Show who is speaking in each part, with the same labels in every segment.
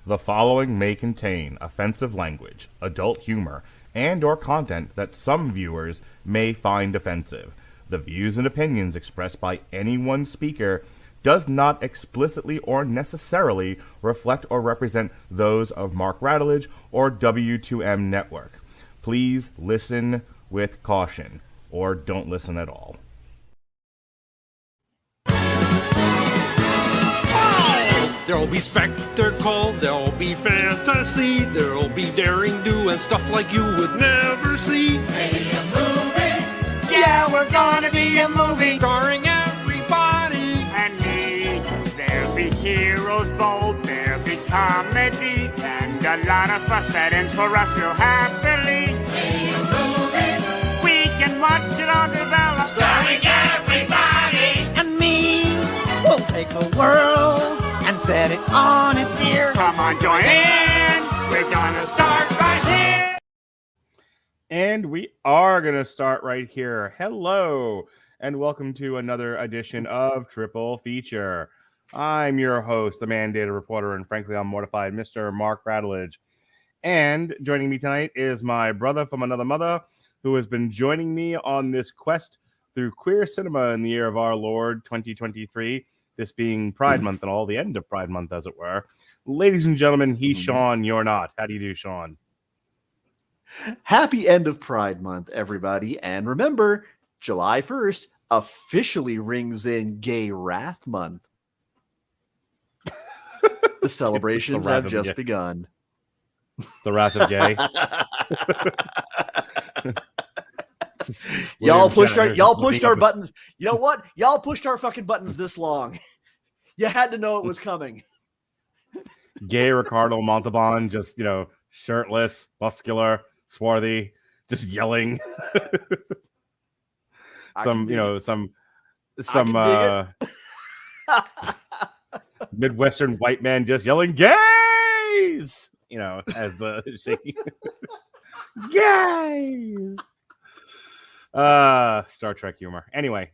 Speaker 1: The following may contain offensive language, adult humor, and or content that some viewers may find offensive. The views and opinions expressed by any one speaker does not explicitly or necessarily reflect or represent those of Mark Radulich or W2M Network. Please listen with caution, or don't listen at all.
Speaker 2: There'll be spectacle, there'll be fantasy, there'll be daring do and stuff like you would never see.
Speaker 3: Be a movie. Yeah, we're gonna be a movie.
Speaker 2: Starring everybody
Speaker 3: And me. There'll be heroes bold, there'll be comedy, and a lot of fuss that ends for us real happily. Be a movie. We can watch it all develop. Starring everybody.
Speaker 4: And me. We'll take the world and set it on its ear.
Speaker 3: Come on, join in. We're gonna start right here.
Speaker 1: And we are going to start right here. Hello, and welcome to another edition of Triple Feature. I'm your host, the mandated reporter, and frankly, I'm mortified, Mr. Mark Radulich. And joining me tonight is my brother from another mother, who has been joining me on this quest through queer cinema in the year of our Lord 2023. This being Pride Month and all, the end of Pride Month, as it were. Ladies and gentlemen, he's Sean, you're not. How do you do, Sean?
Speaker 5: Happy end of Pride Month, everybody. And remember, July 1st officially rings in Gay Wrath Month. The celebrations
Speaker 1: The wrath
Speaker 5: have
Speaker 1: of
Speaker 5: just
Speaker 1: gay.
Speaker 5: begun.
Speaker 1: The Wrath of Gay.
Speaker 5: Y'all pushed our
Speaker 1: buttons.
Speaker 5: buttons. You know what? Y'all pushed our fucking buttons this long. You had to know it was coming.
Speaker 1: Gay Ricardo Montalban, just, shirtless, muscular, swarthy, just yelling. Some Midwestern white man just yelling gays, as shaking gays. Star Trek humor. Anyway,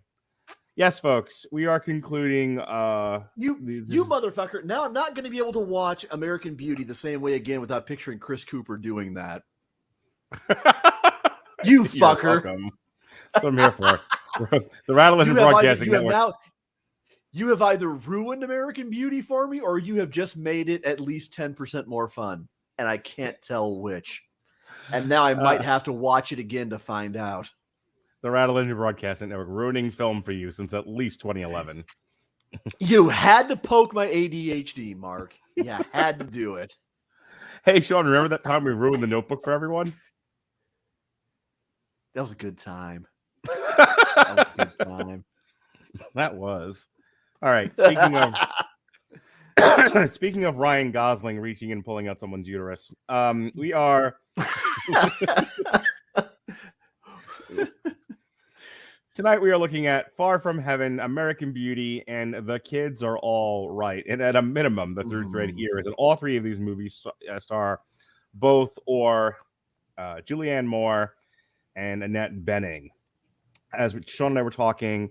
Speaker 1: yes, folks, we are concluding.
Speaker 5: You motherfucker. Now I'm not going to be able to watch American Beauty the same way again without picturing Chris Cooper doing that. You fucker.
Speaker 1: That's what I'm here for. The Radulich and Broadcasting Network.
Speaker 5: You have either ruined American Beauty for me, or you have just made it at least 10% more fun, and I can't tell which. And now I might have to watch it again to find out.
Speaker 1: The Radulich and Broadcasting Network, ruining film for you since at least 2011.
Speaker 5: You had to poke my ADHD, Mark. You had to do it.
Speaker 1: Hey, Sean, remember that time we ruined The Notebook for everyone?
Speaker 5: That was a good time. That was a good time.
Speaker 1: That was. All right. Speaking of Ryan Gosling reaching and pulling out someone's uterus, we are. Tonight we are looking at Far From Heaven, American Beauty, and The Kids Are All Right. And at a minimum, the through thread here is that all three of these movies star both or Julianne Moore and Annette Bening. As Sean and I were talking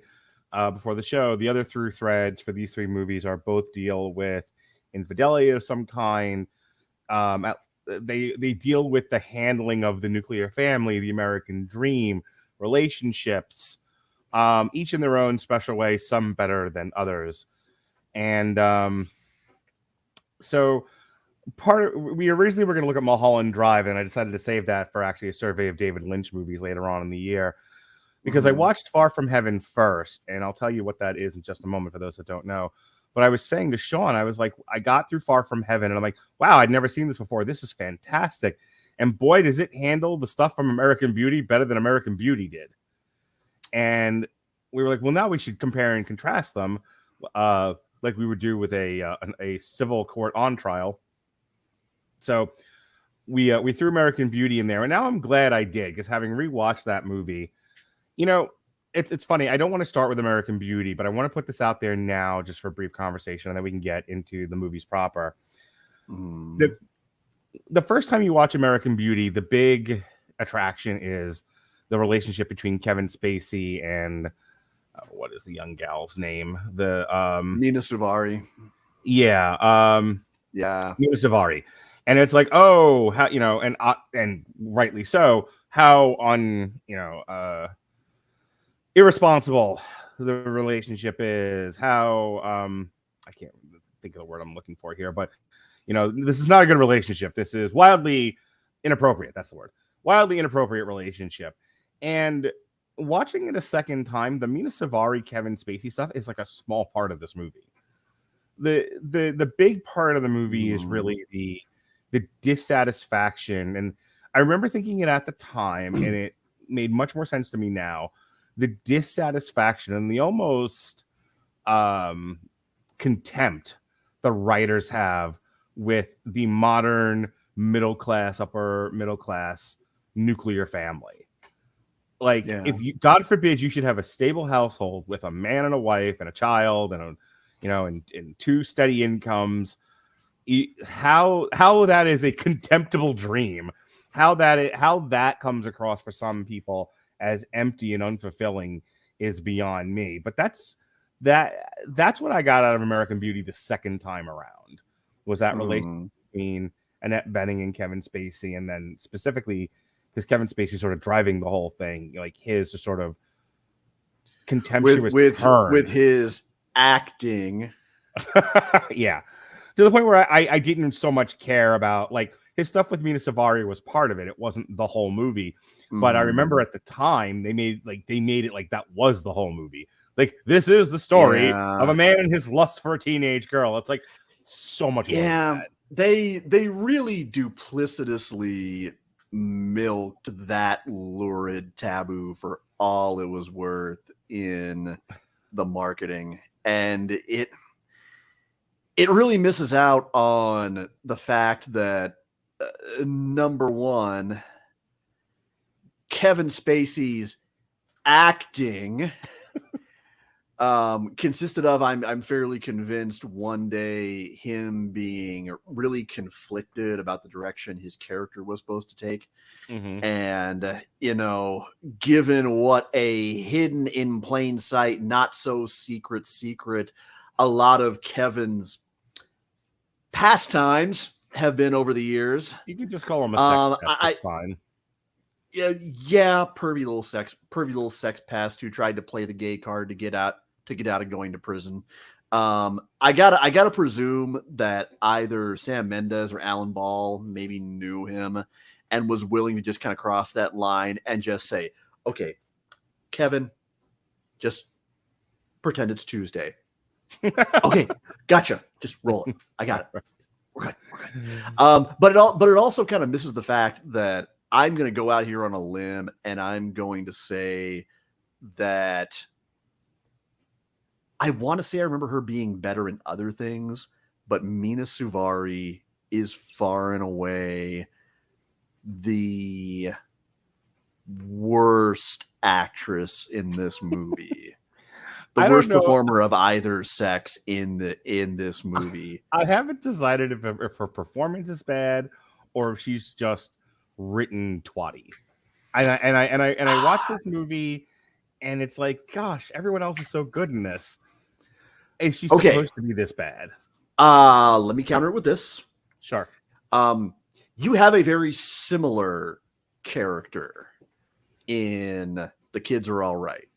Speaker 1: before the show, the other through threads for these three movies are both deal with infidelity of some kind. They deal with the handling of the nuclear family, the American dream, relationships, each in their own special way, some better than others. And so we originally were going to look at Mulholland Drive, and I decided to save that for actually a survey of David Lynch movies later on in the year, because I watched Far From Heaven first, and I'll tell you what that is in just a moment for those that don't know. But I was saying to Sean, I was like, I got through Far From Heaven, and I'm like, wow, I'd never seen this before. This is fantastic. And boy, does it handle the stuff from American Beauty better than American Beauty did. And we were like, well, now we should compare and contrast them, like we would do with a civil court on trial. So we threw American Beauty in there, and now I'm glad I did, because having rewatched that movie, it's funny. I don't want to start with American Beauty, but I want to put this out there now just for a brief conversation, and then we can get into the movies proper. The first time you watch American Beauty, the big attraction is the relationship between Kevin Spacey and what is the young gal's name? The
Speaker 5: Nina Suvari.
Speaker 1: Yeah.
Speaker 5: Yeah.
Speaker 1: Mina Savari. And it's like, oh, how, and rightly so, how irresponsible the relationship is, how I can't think of the word I'm looking for here, but this is not a good relationship. This is wildly inappropriate. That's the word. Wildly inappropriate relationship. And watching it a second time, the Mina Savari Kevin Spacey stuff is like a small part of this movie. The big part of the movie is really the dissatisfaction. And I remember thinking it at the time, and it made much more sense to me now. The dissatisfaction and the almost contempt the writers have with the modern middle class, upper middle class nuclear family. Like, if you, God forbid, you should have a stable household with a man and a wife and a child and and two steady incomes. How that is a contemptible dream. How that comes across for some people as empty and unfulfilling is beyond me. But that's what I got out of American Beauty the second time around, was that relationship between Annette Bening and Kevin Spacey, and then specifically because Kevin Spacey sort of driving the whole thing, like his just sort of contemptuous
Speaker 5: with his acting.
Speaker 1: Yeah, to the point where I didn't so much care about, like, his stuff with Mina Savari was part of it. It wasn't the whole movie, but I remember at the time they made it like that was the whole movie. Like, this is the story of a man and his lust for a teenage girl. It's like so much more than that.
Speaker 5: They really duplicitously milked that lurid taboo for all it was worth in the marketing, and it really misses out on the fact that number one, Kevin Spacey's acting consisted of, I'm fairly convinced, one day him being really conflicted about the direction his character was supposed to take. And, given what a hidden in plain sight, not so secret, a lot of Kevin's pastimes have been over the years.
Speaker 1: You could just call him a sex pest. That's fine.
Speaker 5: Yeah, pervy little sex pest who tried to play the gay card to get out of going to prison. I gotta presume that either Sam Mendes or Alan Ball maybe knew him and was willing to just kind of cross that line and just say, okay, Kevin, just pretend it's Tuesday. Okay, gotcha. Just roll it. I got it. We're good. But it also kind of misses the fact that I'm going to go out here on a limb and I'm going to say that I want to say I remember her being better in other things, but Mina Suvari is far and away the worst actress in this movie. The worst performer of either sex in this movie.
Speaker 1: I haven't decided if her performance is bad or if she's just written twatty. And I watched this movie and it's like, gosh, everyone else is so good in this. Is she supposed to be this bad?
Speaker 5: Let me counter it with this.
Speaker 1: Sure.
Speaker 5: You have a very similar character in The Kids Are All Right.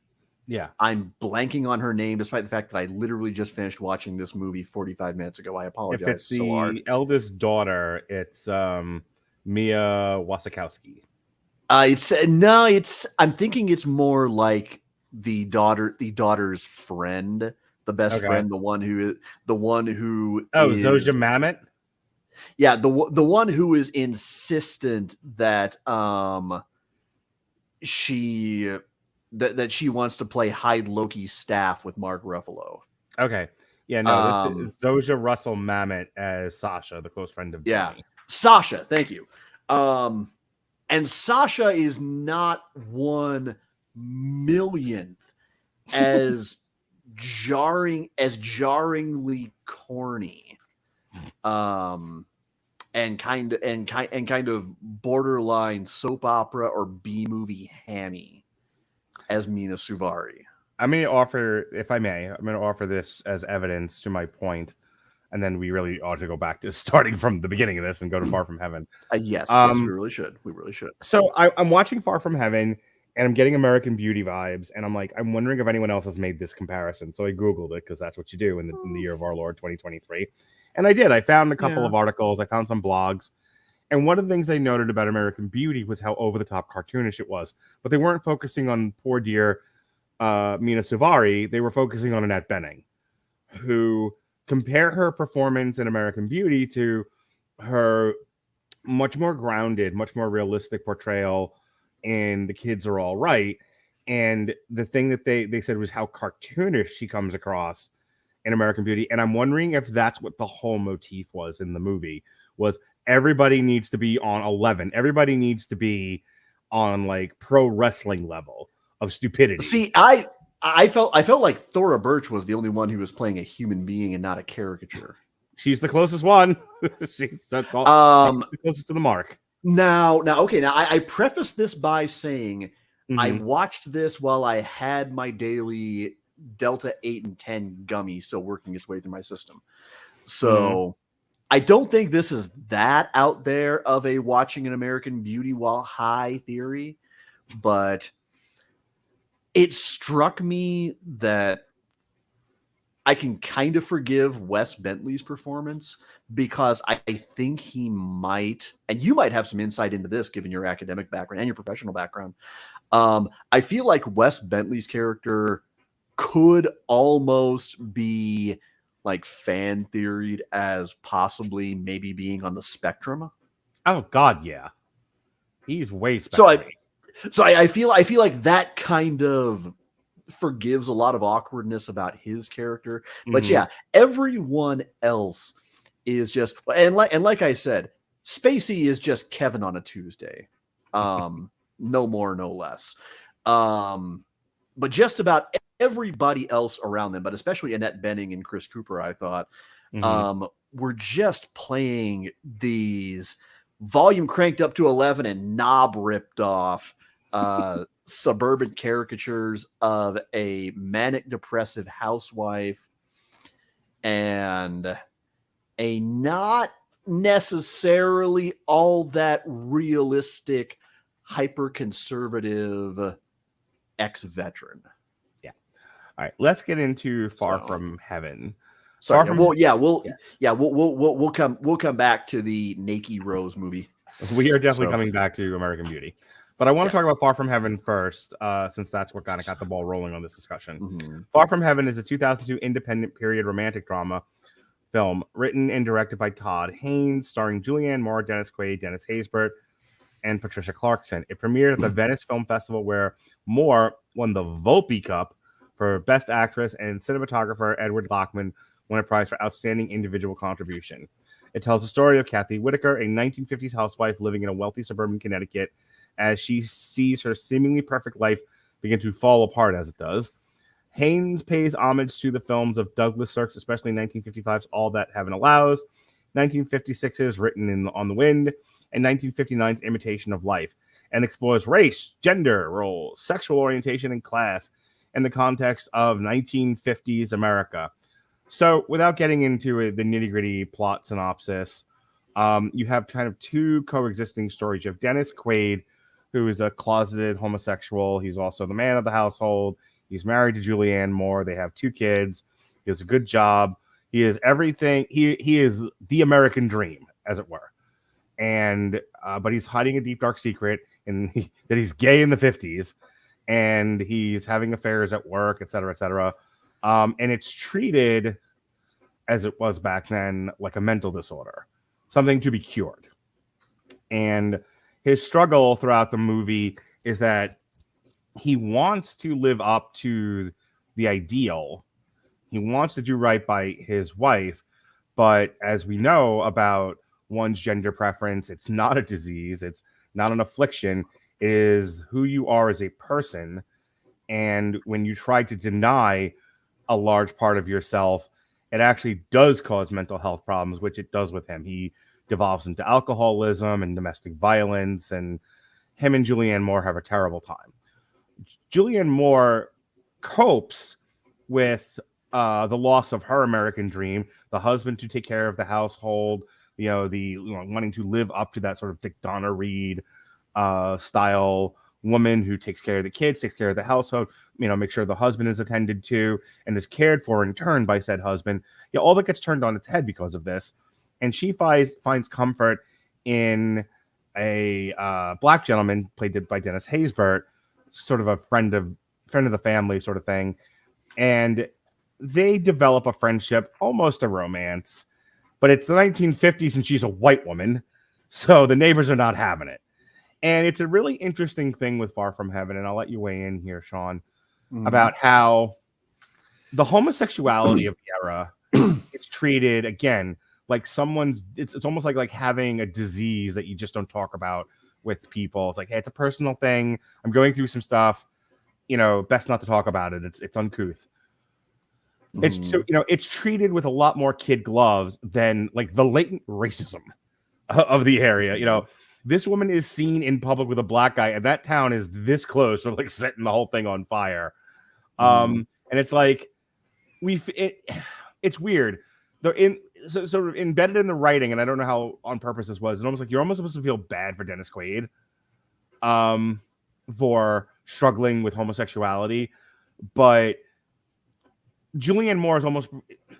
Speaker 1: Yeah.
Speaker 5: I'm blanking on her name, despite the fact that I literally just finished watching this movie 45 minutes ago. I apologize.
Speaker 1: If it's the eldest daughter, it's Mia Wasikowski.
Speaker 5: I'm thinking it's more like the daughter's friend, the best friend, the one who is
Speaker 1: Zosia Mamet.
Speaker 5: Yeah, the one who is insistent that she wants to play Hyde Loki's staff with Mark Ruffalo.
Speaker 1: Okay. Yeah, no, this is Zosia Russell Mamet as Sasha, the close friend of Jimmy.
Speaker 5: Yeah. Sasha, thank you. And Sasha is not 1 millionth as jarringly corny. And kind of borderline soap opera or B movie hammy as Mina Suvari.
Speaker 1: I'm going to offer, if I may, this as evidence to my point. and then we really ought to go back to starting from the beginning of this and go to Far From Heaven.
Speaker 5: Yes, we really should. We really should.
Speaker 1: So I'm watching Far From Heaven, and I'm getting American Beauty vibes, and I'm like, I'm wondering if anyone else has made this comparison. So I Googled it, because that's what you do in the year of our Lord 2023. And I did. I found a couple of articles. I found some blogs. And one of the things I noted about American Beauty was how over-the-top cartoonish it was. But they weren't focusing on poor dear Mina Suvari. They were focusing on Annette Bening, who compare her performance in American Beauty to her much more grounded, much more realistic portrayal in The Kids Are All Right. And the thing that they said was how cartoonish she comes across in American Beauty. And I'm wondering if that's what the whole motif was in the movie, was everybody needs to be on 11. Everybody needs to be on like pro wrestling level of stupidity.
Speaker 5: See, I felt like Thora Birch was the only one who was playing a human being and not a caricature.
Speaker 1: She's the closest one. She's the closest to the mark.
Speaker 5: Now, I preface this by saying I watched this while I had my daily Delta 8 and 10 gummy still working its way through my system. So I don't think this is that out there of a watching an American Beauty while high theory, but it struck me that I can kind of forgive Wes Bentley's performance, because I think he might, and you might have some insight into this given your academic background and your professional background. I feel like Wes Bentley's character could almost be like fan theoried as possibly maybe being on the spectrum.
Speaker 1: Oh God, yeah. He's way spectrum.
Speaker 5: So I feel like that kind of forgives a lot of awkwardness about his character. But yeah, everyone else is just, and like I said, Spacey is just Kevin on a Tuesday. No more, no less. But just about everybody else around them, but especially Annette Bening and Chris Cooper, I thought, were just playing these volume cranked up to 11 and knob ripped off suburban caricatures of a manic depressive housewife and a not necessarily all that realistic hyper conservative ex-veteran.
Speaker 1: Yeah. All right, let's get into Far From Heaven.
Speaker 5: Sorry, we'll come back to the Nakey Rose movie.
Speaker 1: We are definitely coming back to American Beauty. But I want to talk about Far From Heaven first, since that's what kind of got the ball rolling on this discussion. Far From Heaven is a 2002 independent period romantic drama film written and directed by Todd Haynes, starring Julianne Moore, Dennis Quaid, Dennis Haysbert, and Patricia Clarkson. It premiered at the Venice Film Festival, where Moore won the Volpe Cup for Best Actress, and cinematographer Edward Lockman won a prize for Outstanding Individual Contribution. It tells the story of Kathy Whitaker, a 1950s housewife living in a wealthy suburban Connecticut, as she sees her seemingly perfect life begin to fall apart as it does. Haynes pays homage to the films of Douglas Sirk's, especially 1955's All That Heaven Allows, 1956's Written on the Wind, and 1959's Imitation of Life, and explores race, gender, roles, sexual orientation, and class in the context of 1950s America. So without getting into the nitty-gritty plot synopsis, you have kind of two coexisting stories. You have Dennis Quaid, who is a closeted homosexual. He's also the man of the household. He's married to Julianne Moore. They have 2 kids. He has a good job. He is everything. He is the American dream, as it were. And but he's hiding a deep, dark secret, and that he's gay in the 50s, and he's having affairs at work, et cetera, et cetera. And it's treated, as it was back then, like a mental disorder, something to be cured. And his struggle throughout the movie is that he wants to live up to the ideal. He wants to do right by his wife, but as we know about one's gender preference, it's not a disease, it's not an affliction, it is who you are as a person. And when you try to deny a large part of yourself, it actually does cause mental health problems, which it does with him. He devolves into alcoholism and domestic violence, and him and Julianne Moore have a terrible time. Julianne Moore copes with the loss of her American dream, the husband to take care of the household, wanting to live up to that sort of Dick Donna Reed style woman who takes care of the kids, takes care of the household, make sure the husband is attended to and is cared for in turn by said husband. All that gets turned on its head because of this. And she finds comfort in a black gentleman played by Dennis Haysbert, sort of a friend of the family sort of thing. And they develop a friendship, almost a romance, but it's the 1950s and she's a white woman. So the neighbors are not having it. And it's a really interesting thing with Far From Heaven. And I'll let you weigh in here, Sean, about how the homosexuality of the era is treated, again, like it's almost like having a disease that you just don't talk about with people. It's like, hey, it's a personal thing. I'm going through some stuff, best not to talk about it. It's uncouth. It's so, it's treated with a lot more kid gloves than like the latent racism of the area. This woman is seen in public with a black guy, and that town is this close to like setting the whole thing on fire. And it's like it's weird. They're sort of embedded in the writing, and I don't know how on purpose this was. It's almost like you're almost supposed to feel bad for Dennis Quaid, for struggling with homosexuality, but Julianne Moore is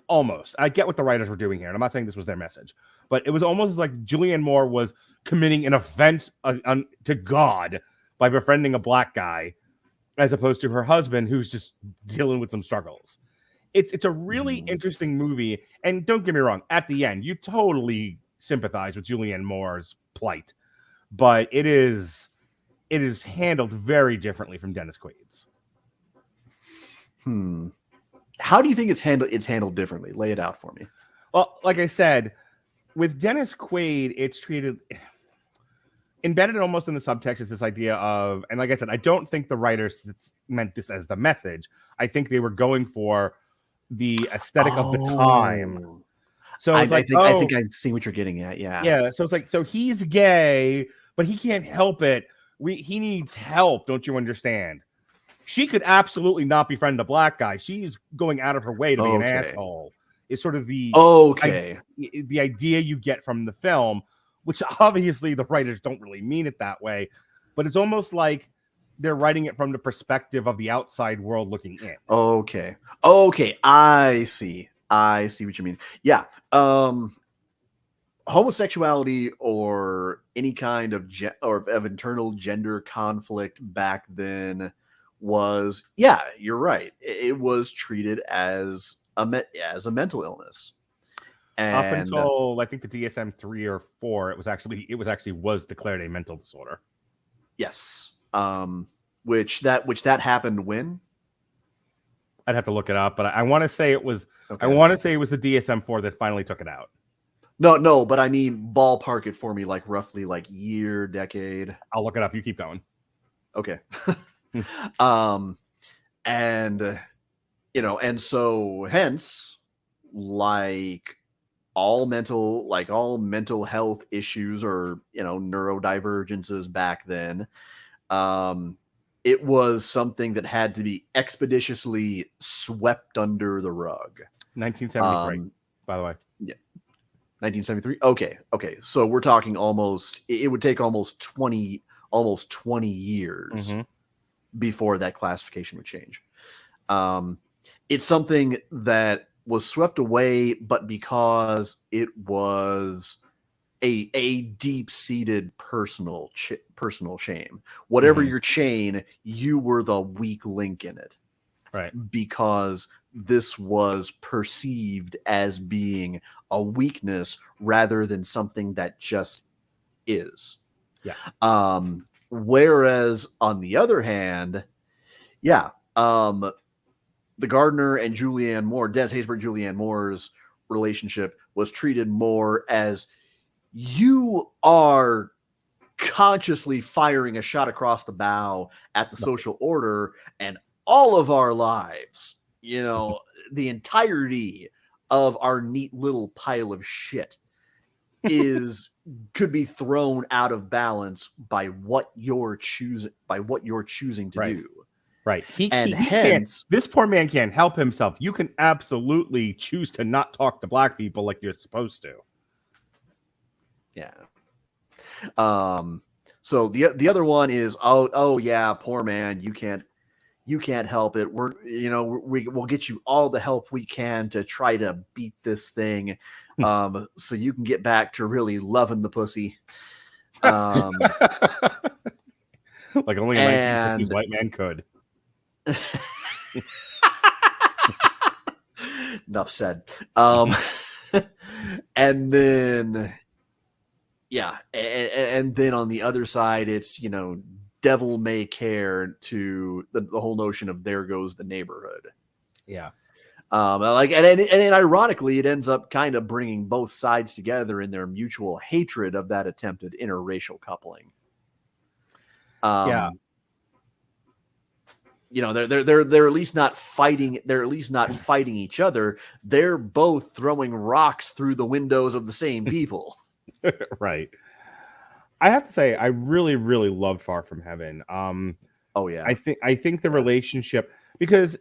Speaker 1: almost. I get what the writers were doing here, and I'm not saying this was their message, but it was almost like Julianne Moore was committing an offense to God by befriending a black guy, as opposed to her husband, who's just dealing with some struggles. It's a really interesting movie, and don't get me wrong, at the end, you totally sympathize with Julianne Moore's plight, but it is handled very differently from Dennis Quaid's.
Speaker 5: How do you think it's handled differently? Lay it out for me.
Speaker 1: Well, like I said, with Dennis Quaid, it's treated embedded almost in the subtext is this idea of, and like I said, I don't think the writers meant this as the message. I think they were going for the aesthetic of the time. So it's I think
Speaker 5: I've seen what you're getting at. Yeah.
Speaker 1: Yeah. So it's like, so he's gay, but he can't help it. He needs help. Don't you understand? She could absolutely not befriend a black guy. She's going out of her way to be an asshole. It's sort of the idea you get from the film, which obviously the writers don't really mean it that way, but it's almost like they're writing it from the perspective of the outside world looking in.
Speaker 5: Okay. I see what you mean. Yeah. Homosexuality or any kind of of internal gender conflict back then was, yeah, you're right. It was treated as a mental illness. And
Speaker 1: up until I think the DSM 3 or 4, it was actually declared a mental disorder.
Speaker 5: Yes. Which that happened when?
Speaker 1: I'd have to look it up, but I want to say it was. Okay. I want to say it was the DSM 4 that finally took it out.
Speaker 5: No, but I mean ballpark it for me, like roughly like year, decade.
Speaker 1: I'll look it up. You keep going.
Speaker 5: Okay. And so hence, like all mental health issues or neurodivergences back then, it was something that had to be expeditiously swept under the rug.
Speaker 1: 1973, by the way.
Speaker 5: Yeah. 1973. Okay. So we're talking it would take almost 20 years before that classification would change. It's something that was swept away, but because it was a deep-seated personal shame. Whatever your chain, you were the weak link in it.
Speaker 1: Right. Because
Speaker 5: this was perceived as being a weakness rather than something that just is.
Speaker 1: Yeah.
Speaker 5: Whereas on the other hand, the Gardner and Julianne Moore, Des Haysbert, Julianne Moore's relationship was treated more as you are consciously firing a shot across the bow at the social order, and all of our lives, the entirety of our neat little pile of shit could be thrown out of balance by what you're choosing to do.
Speaker 1: Right. He
Speaker 5: And
Speaker 1: can't.
Speaker 5: hence-
Speaker 1: This poor man can't help himself. You can absolutely choose to not talk to black people like you're supposed to.
Speaker 5: Yeah. So the other one is oh yeah, poor man, you can't help it. We'll get you all the help we can to try to beat this thing, so you can get back to really loving the pussy.
Speaker 1: Like only a 1950s white man could.
Speaker 5: Enough said. And then, yeah, and then on the other side, it's devil may care to the whole notion of there goes the neighborhood.
Speaker 1: Yeah.
Speaker 5: And ironically, it ends up kind of bringing both sides together in their mutual hatred of that attempted interracial coupling.
Speaker 1: Yeah.
Speaker 5: They're at least not fighting. They're at least not fighting each other. They're both throwing rocks through the windows of the same people.
Speaker 1: Right. I have to say, I really, really loved Far From Heaven.
Speaker 5: Oh yeah.
Speaker 1: I think the relationship, because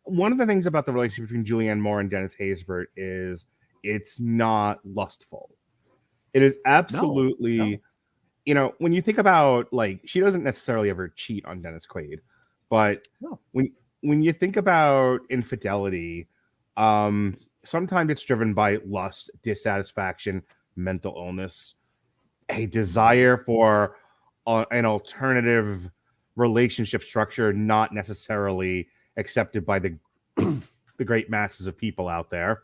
Speaker 1: one of the things about the relationship between Julianne Moore and Dennis Haysbert is it's not lustful. It is absolutely,
Speaker 5: No.
Speaker 1: when you think about, like, she doesn't necessarily ever cheat on Dennis Quaid, but when you think about infidelity, sometimes it's driven by lust, dissatisfaction, mental illness, a desire for an alternative relationship structure not necessarily accepted by the great masses of people out there.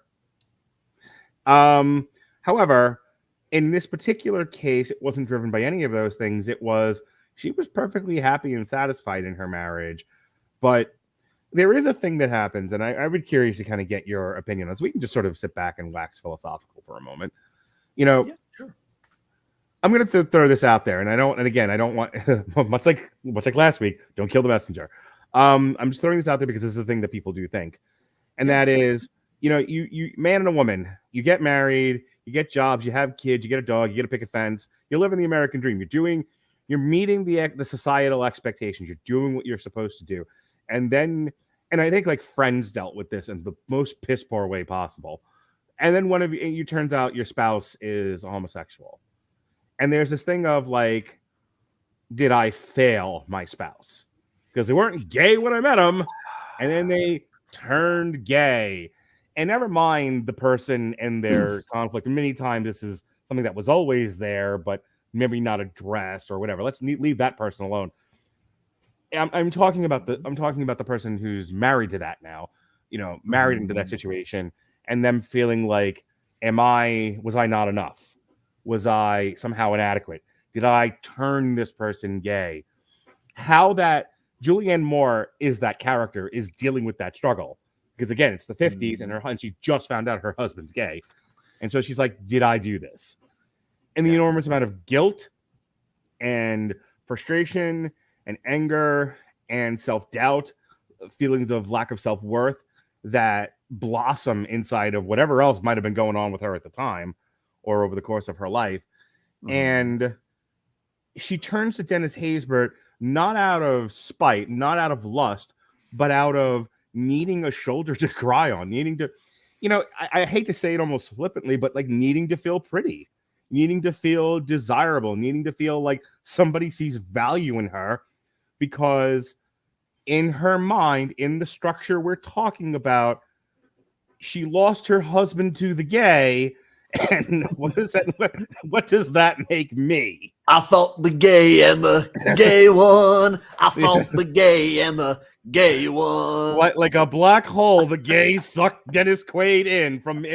Speaker 1: However, in this particular case, it wasn't driven by any of those things. She was perfectly happy and satisfied in her marriage. But there is a thing that happens, and I would be curious to kind of get your opinion on this. We can just sort of sit back and wax philosophical for a moment.
Speaker 5: Yeah, sure.
Speaker 1: I'm going to throw this out there, and I don't want much like last week. Don't kill the messenger. I'm just throwing this out there because this is the thing that people do think, and that is, you man and a woman, you get married, you get jobs, you have kids, you get a dog, you get a picket fence, you're living the American dream. You're meeting the societal expectations. You're doing what you're supposed to do, and I think like Friends dealt with this in the most piss poor way possible. And then one of you turns out your spouse is homosexual. And there's this thing of like, did I fail my spouse? Because they weren't gay when I met them, and then they turned gay. And never mind the person and their conflict. Many times this is something that was always there, but maybe not addressed or whatever. Let's leave that person alone. I'm talking about the person who's married to that now, married into that situation, and them feeling like, was I not enough? Was I somehow inadequate? Did I turn this person gay? How that Julianne Moore is that character is dealing with that struggle. Because again, it's the 50s and she just found out her husband's gay. And so she's like, did I do this? And the enormous amount of guilt and frustration and anger and self-doubt, feelings of lack of self-worth that blossom inside of whatever else might have been going on with her at the time or over the course of her life. And she turns to Dennis Haysbert not out of spite, not out of lust, but out of needing a shoulder to cry on, needing to, I hate to say it almost flippantly, but like needing to feel pretty, needing to feel desirable, needing to feel like somebody sees value in her, because in her mind, in the structure we're talking about, she lost her husband to the gay. And what does that make me?
Speaker 5: I fought the gay and the gay one. I fought the gay and the gay one.
Speaker 1: Like a black hole, the gay sucked Dennis Quaid in from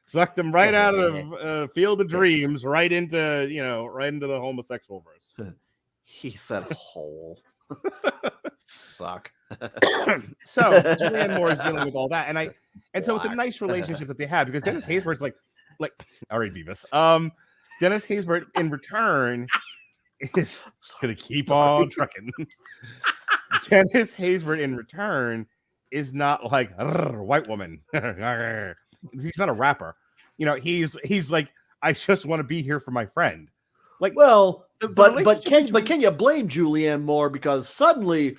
Speaker 1: sucked him right out of Field of Dreams, right into the homosexual verse.
Speaker 5: He said hole. Suck.
Speaker 1: So Julianne Moore is dealing with all that, and so it's a nice relationship that they have, because Dennis Haysbert's like all right, Beavis. Dennis Haysbert in return is gonna keep on trucking. Dennis Haysbert in return is not like white woman. He's not a rapper. He's like, I just want to be here for my friend. Like,
Speaker 5: well, but can you blame Julianne Moore, because suddenly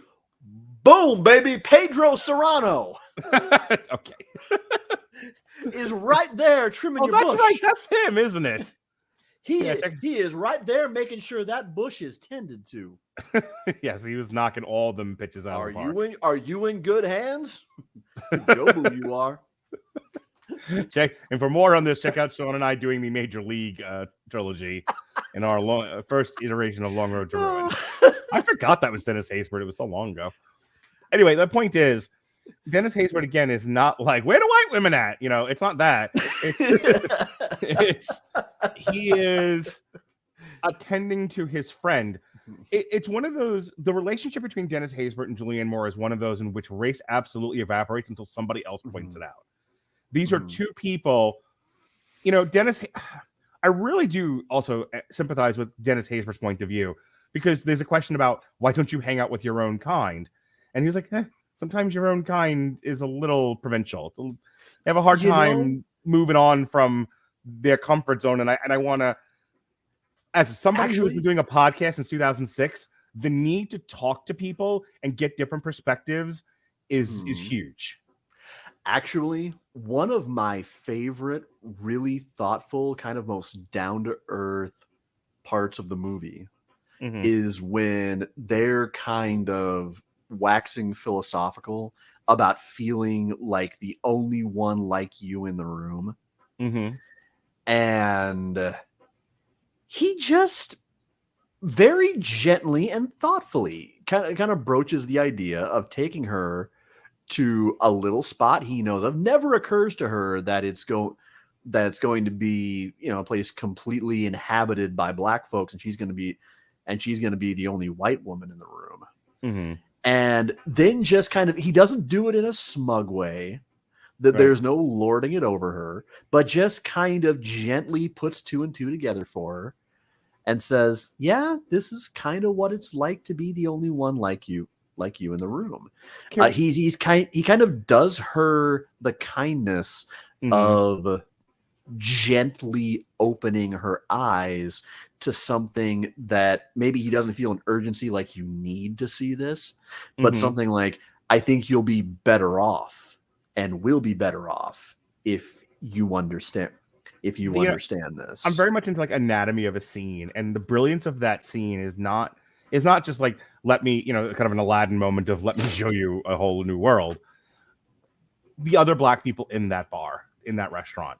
Speaker 5: Boom, baby. Pedro Serrano
Speaker 1: Okay.
Speaker 5: is right there trimming
Speaker 1: Oh,
Speaker 5: your
Speaker 1: that's
Speaker 5: bush.
Speaker 1: right. That's him, isn't it?
Speaker 5: He
Speaker 1: Yeah, check-
Speaker 5: he is right there making sure that bush is tended to.
Speaker 1: Yes, he was knocking all them pitches out of the park.
Speaker 5: Are you in good hands? Jobu, you are.
Speaker 1: Check, and for more on this, check out Sean and I doing the Major League trilogy in our first iteration of Long Road to Ruin. I forgot that was Dennis Haysbert. It was so long ago. Anyway, the point is, Dennis Haysbert again is not like, where do white women at? You know, it's not that. He is attending to his friend. It's one of those. The relationship between Dennis Haysbert and Julianne Moore is one of those in which race absolutely evaporates until somebody else points it out. These are two people, you know, I really do also sympathize with Dennis Haysbert's point of view, because there's a question about why don't you hang out with your own kind? And he was like, sometimes your own kind is a little provincial. They have a hard time moving on from their comfort zone. And I want to, as somebody who's been doing a podcast since 2006, the need to talk to people and get different perspectives is huge.
Speaker 5: Actually, one of my favorite, really thoughtful, kind of most down-to-earth parts of the movie is when they're kind of waxing philosophical about feeling like the only one like you in the room. And he just very gently and thoughtfully kind of broaches the idea of taking her to a little spot he knows of. Never occurs to her that it's going to be, you know, a place completely inhabited by black folks, and she's going to be the only white woman in the room. And then just kind of, he doesn't do it in a smug way, that there's no lording it over her, but just kind of gently puts two and two together for her and says, yeah, this is kind of what it's like to be the only one like you in the room. He kind of does her the kindness of gently opening her eyes to something that maybe he doesn't feel an urgency like you need to see this, but something like, I think you'll be better off and will be better off if you understand this.
Speaker 1: I'm very much into like anatomy of a scene, and the brilliance of that scene is not just like, let me, you know, kind of an Aladdin moment of let me show you a whole new world. The other black people in that bar, in that restaurant,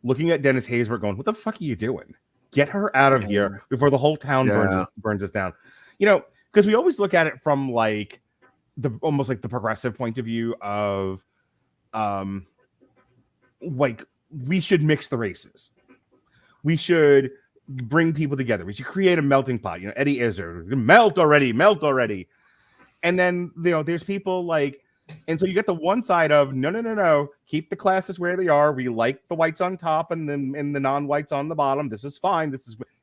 Speaker 1: looking at Dennis Haysbert going, what the fuck are you doing? Get her out of here before the whole town burns us down. You know, because we always look at it from like almost like the progressive point of view of like, we should mix the races. We should bring people together. We should create a melting pot. You know, Eddie Izzard, melt already. And then, you know, there's people like, and so you get the one side of no, keep the classes where they are. We like the whites on top and the non-whites on the bottom. This is fine.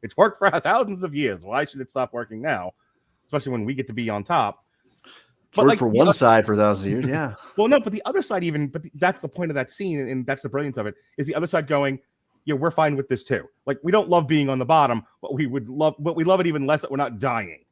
Speaker 1: It's worked for thousands of years. Why should it stop working now? Especially when we get to be on top.
Speaker 5: But like for one side for thousands of years, yeah.
Speaker 1: Well, no, but the other side that's the point of that scene, and that's the brilliance of it, is the other side going, yeah, we're fine with this too. Like, we don't love being on the bottom, but we love it even less that we're not dying.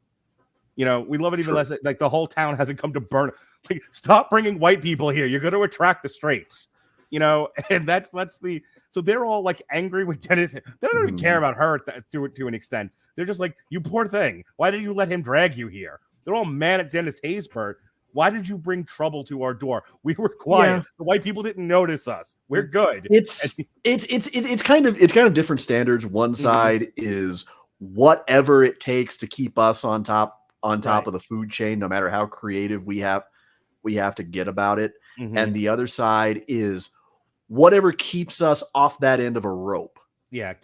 Speaker 1: You know, we love it even less that, like, the whole town hasn't come to burn. Like, stop bringing white people here. You're going to attract the straights. You know, and that's the. So they're all like angry with Dennis. They don't even care about her to an extent. They're just like, you poor thing. Why did you let him drag you here? They're all mad at Dennis Haysbert. Why did you bring trouble to our door? We were quiet. Yeah. The white people didn't notice us. We're good.
Speaker 5: It's kind of different standards. One side is whatever it takes to keep us on top of the food chain, no matter how creative we have to get about it. And the other side is whatever keeps us off that end of a rope.
Speaker 1: Yeah,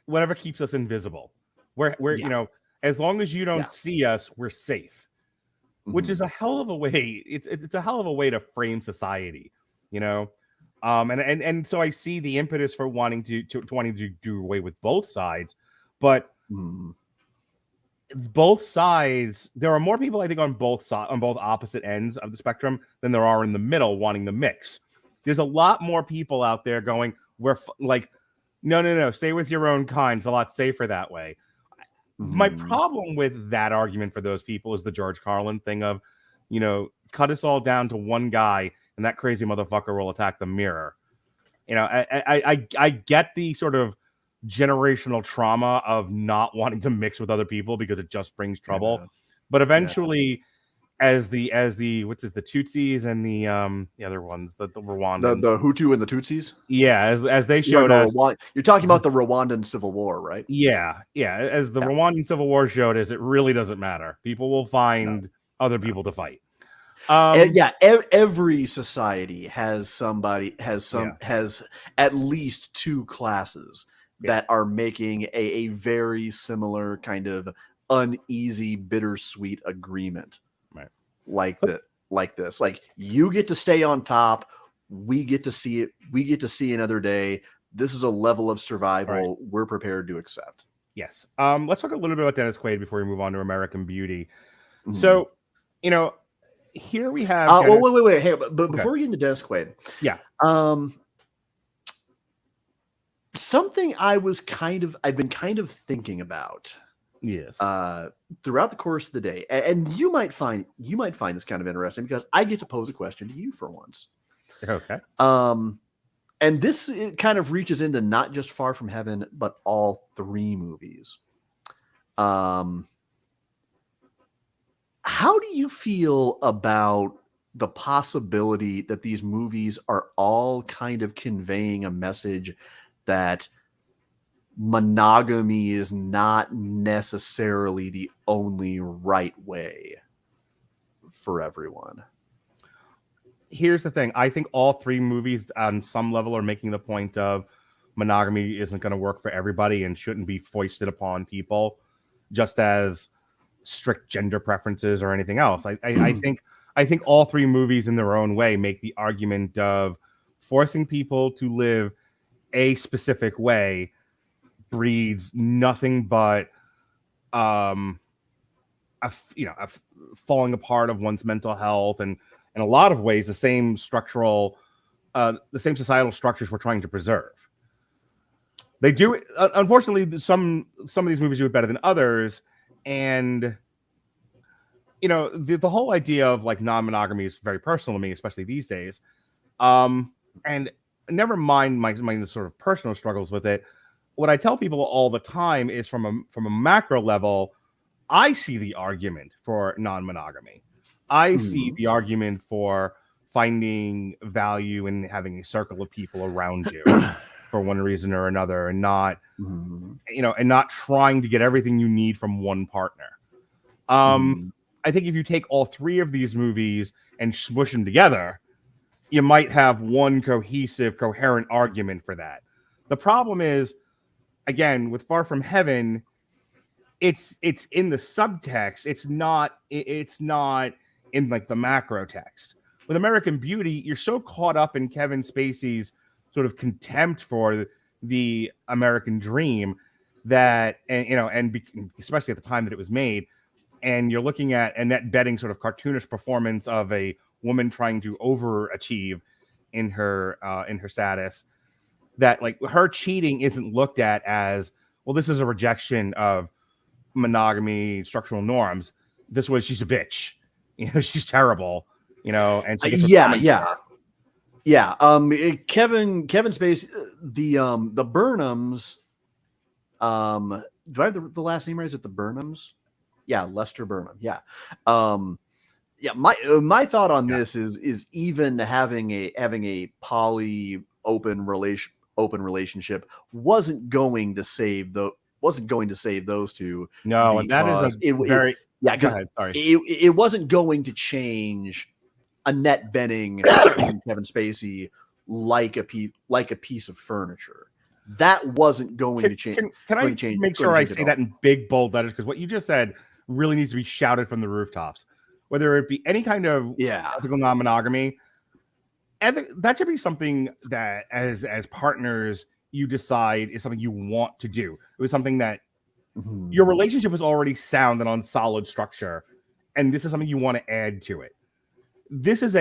Speaker 1: whatever keeps us invisible. We're you know, as long as you don't see us, we're safe. Which is a hell of a way. It's a hell of a way to frame society, you know. And so I see the impetus for wanting to do away with both sides, but both sides, there are more people, I think, on both opposite ends of the spectrum than there are in the middle wanting the mix. There's a lot more people out there going, like, no, stay with your own kind. It's a lot safer that way. My problem with that argument for those people is the George Carlin thing of, cut us all down to one guy, and that crazy motherfucker will attack the mirror. I get the sort of generational trauma of not wanting to mix with other people because it just brings trouble. But eventually, as the the Tutsis and the other ones, the Rwandans,
Speaker 5: the Hutu and the Tutsis.
Speaker 1: Yeah, as they showed us,
Speaker 5: you're talking about the Rwandan Civil War, right?
Speaker 1: Yeah. As the Rwandan Civil War showed us, it really doesn't matter. People will find other people to fight.
Speaker 5: Every society has has at least two classes that are making a very similar kind of uneasy, bittersweet agreement,
Speaker 1: right?
Speaker 5: Like this. Like, you get to stay on top, we get to see it. We get to see another day. This is a level of survival we're prepared to accept.
Speaker 1: Yes. Let's talk a little bit about Dennis Quaid before we move on to American Beauty. Mm-hmm. So, here we have.
Speaker 5: Wait. Hey, but before we get into Dennis Quaid, something I've been kind of thinking about.
Speaker 1: Yes.
Speaker 5: Throughout the course of the day, and you might find this kind of interesting because I get to pose a question to you for once.
Speaker 1: Okay.
Speaker 5: And this kind of reaches into not just Far From Heaven, but all three movies. How do you feel about the possibility that these movies are all kind of conveying a message that monogamy is not necessarily the only right way for everyone?
Speaker 1: Here's the thing. I think all three movies on some level are making the point of monogamy isn't going to work for everybody and shouldn't be foisted upon people just as strict gender preferences or anything else. I think all three movies in their own way make the argument of forcing people to live a specific way breeds nothing but a falling apart of one's mental health, and in a lot of ways the same societal structures we're trying to preserve. They do, unfortunately, some of these movies do it better than others, and the whole idea of like non-monogamy is very personal to me, especially these days. And never mind my sort of personal struggles with it. What I tell people all the time is from a macro level, I see the argument for non-monogamy. I see the argument for finding value in having a circle of people around you for one reason or another, and not, and not trying to get everything you need from one partner. I think if you take all three of these movies and smush them together, you might have one cohesive, coherent argument for that. The problem is, again, with Far From Heaven, it's in the subtext. It's not in like the macro text. With American Beauty, you're so caught up in Kevin Spacey's sort of contempt for the American dream that, especially at the time that it was made, and you're looking at Annette Bedding's sort of cartoonish performance of a woman trying to overachieve in her status, that like her cheating isn't looked at as, well, this is a rejection of monogamy, structural norms. This was, she's a bitch, she's terrible, and she gets
Speaker 5: Kevin Spacey, the Burnhams, do I have the last name right? Is it the Burnhams? Yeah, Lester Burnham. Yeah. My thought on this is even having a poly open relationship wasn't going to save those two.
Speaker 1: No, and that is
Speaker 5: it wasn't going to change Annette Bening and Kevin Spacey like a piece of furniture. That wasn't going to change.
Speaker 1: Can I make sure I say that in big bold letters? Because what you just said really needs to be shouted from the rooftops. Whether it be any kind of ethical non-monogamy, that should be something that as partners you decide is something you want to do. It was something that your relationship was already sound and on solid structure, and this is something you want to add to it. This is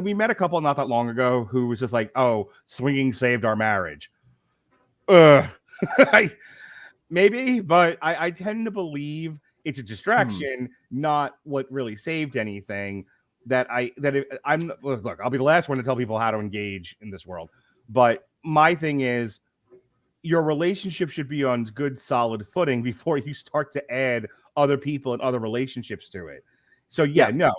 Speaker 1: we met a couple not that long ago who was just like, "Oh, swinging saved our marriage." Maybe, but I tend to believe It's a distraction, not what really saved anything. Look, I'll be the last one to tell people how to engage in this world. But my thing is, your relationship should be on good, solid footing before you start to add other people and other relationships to it. So no.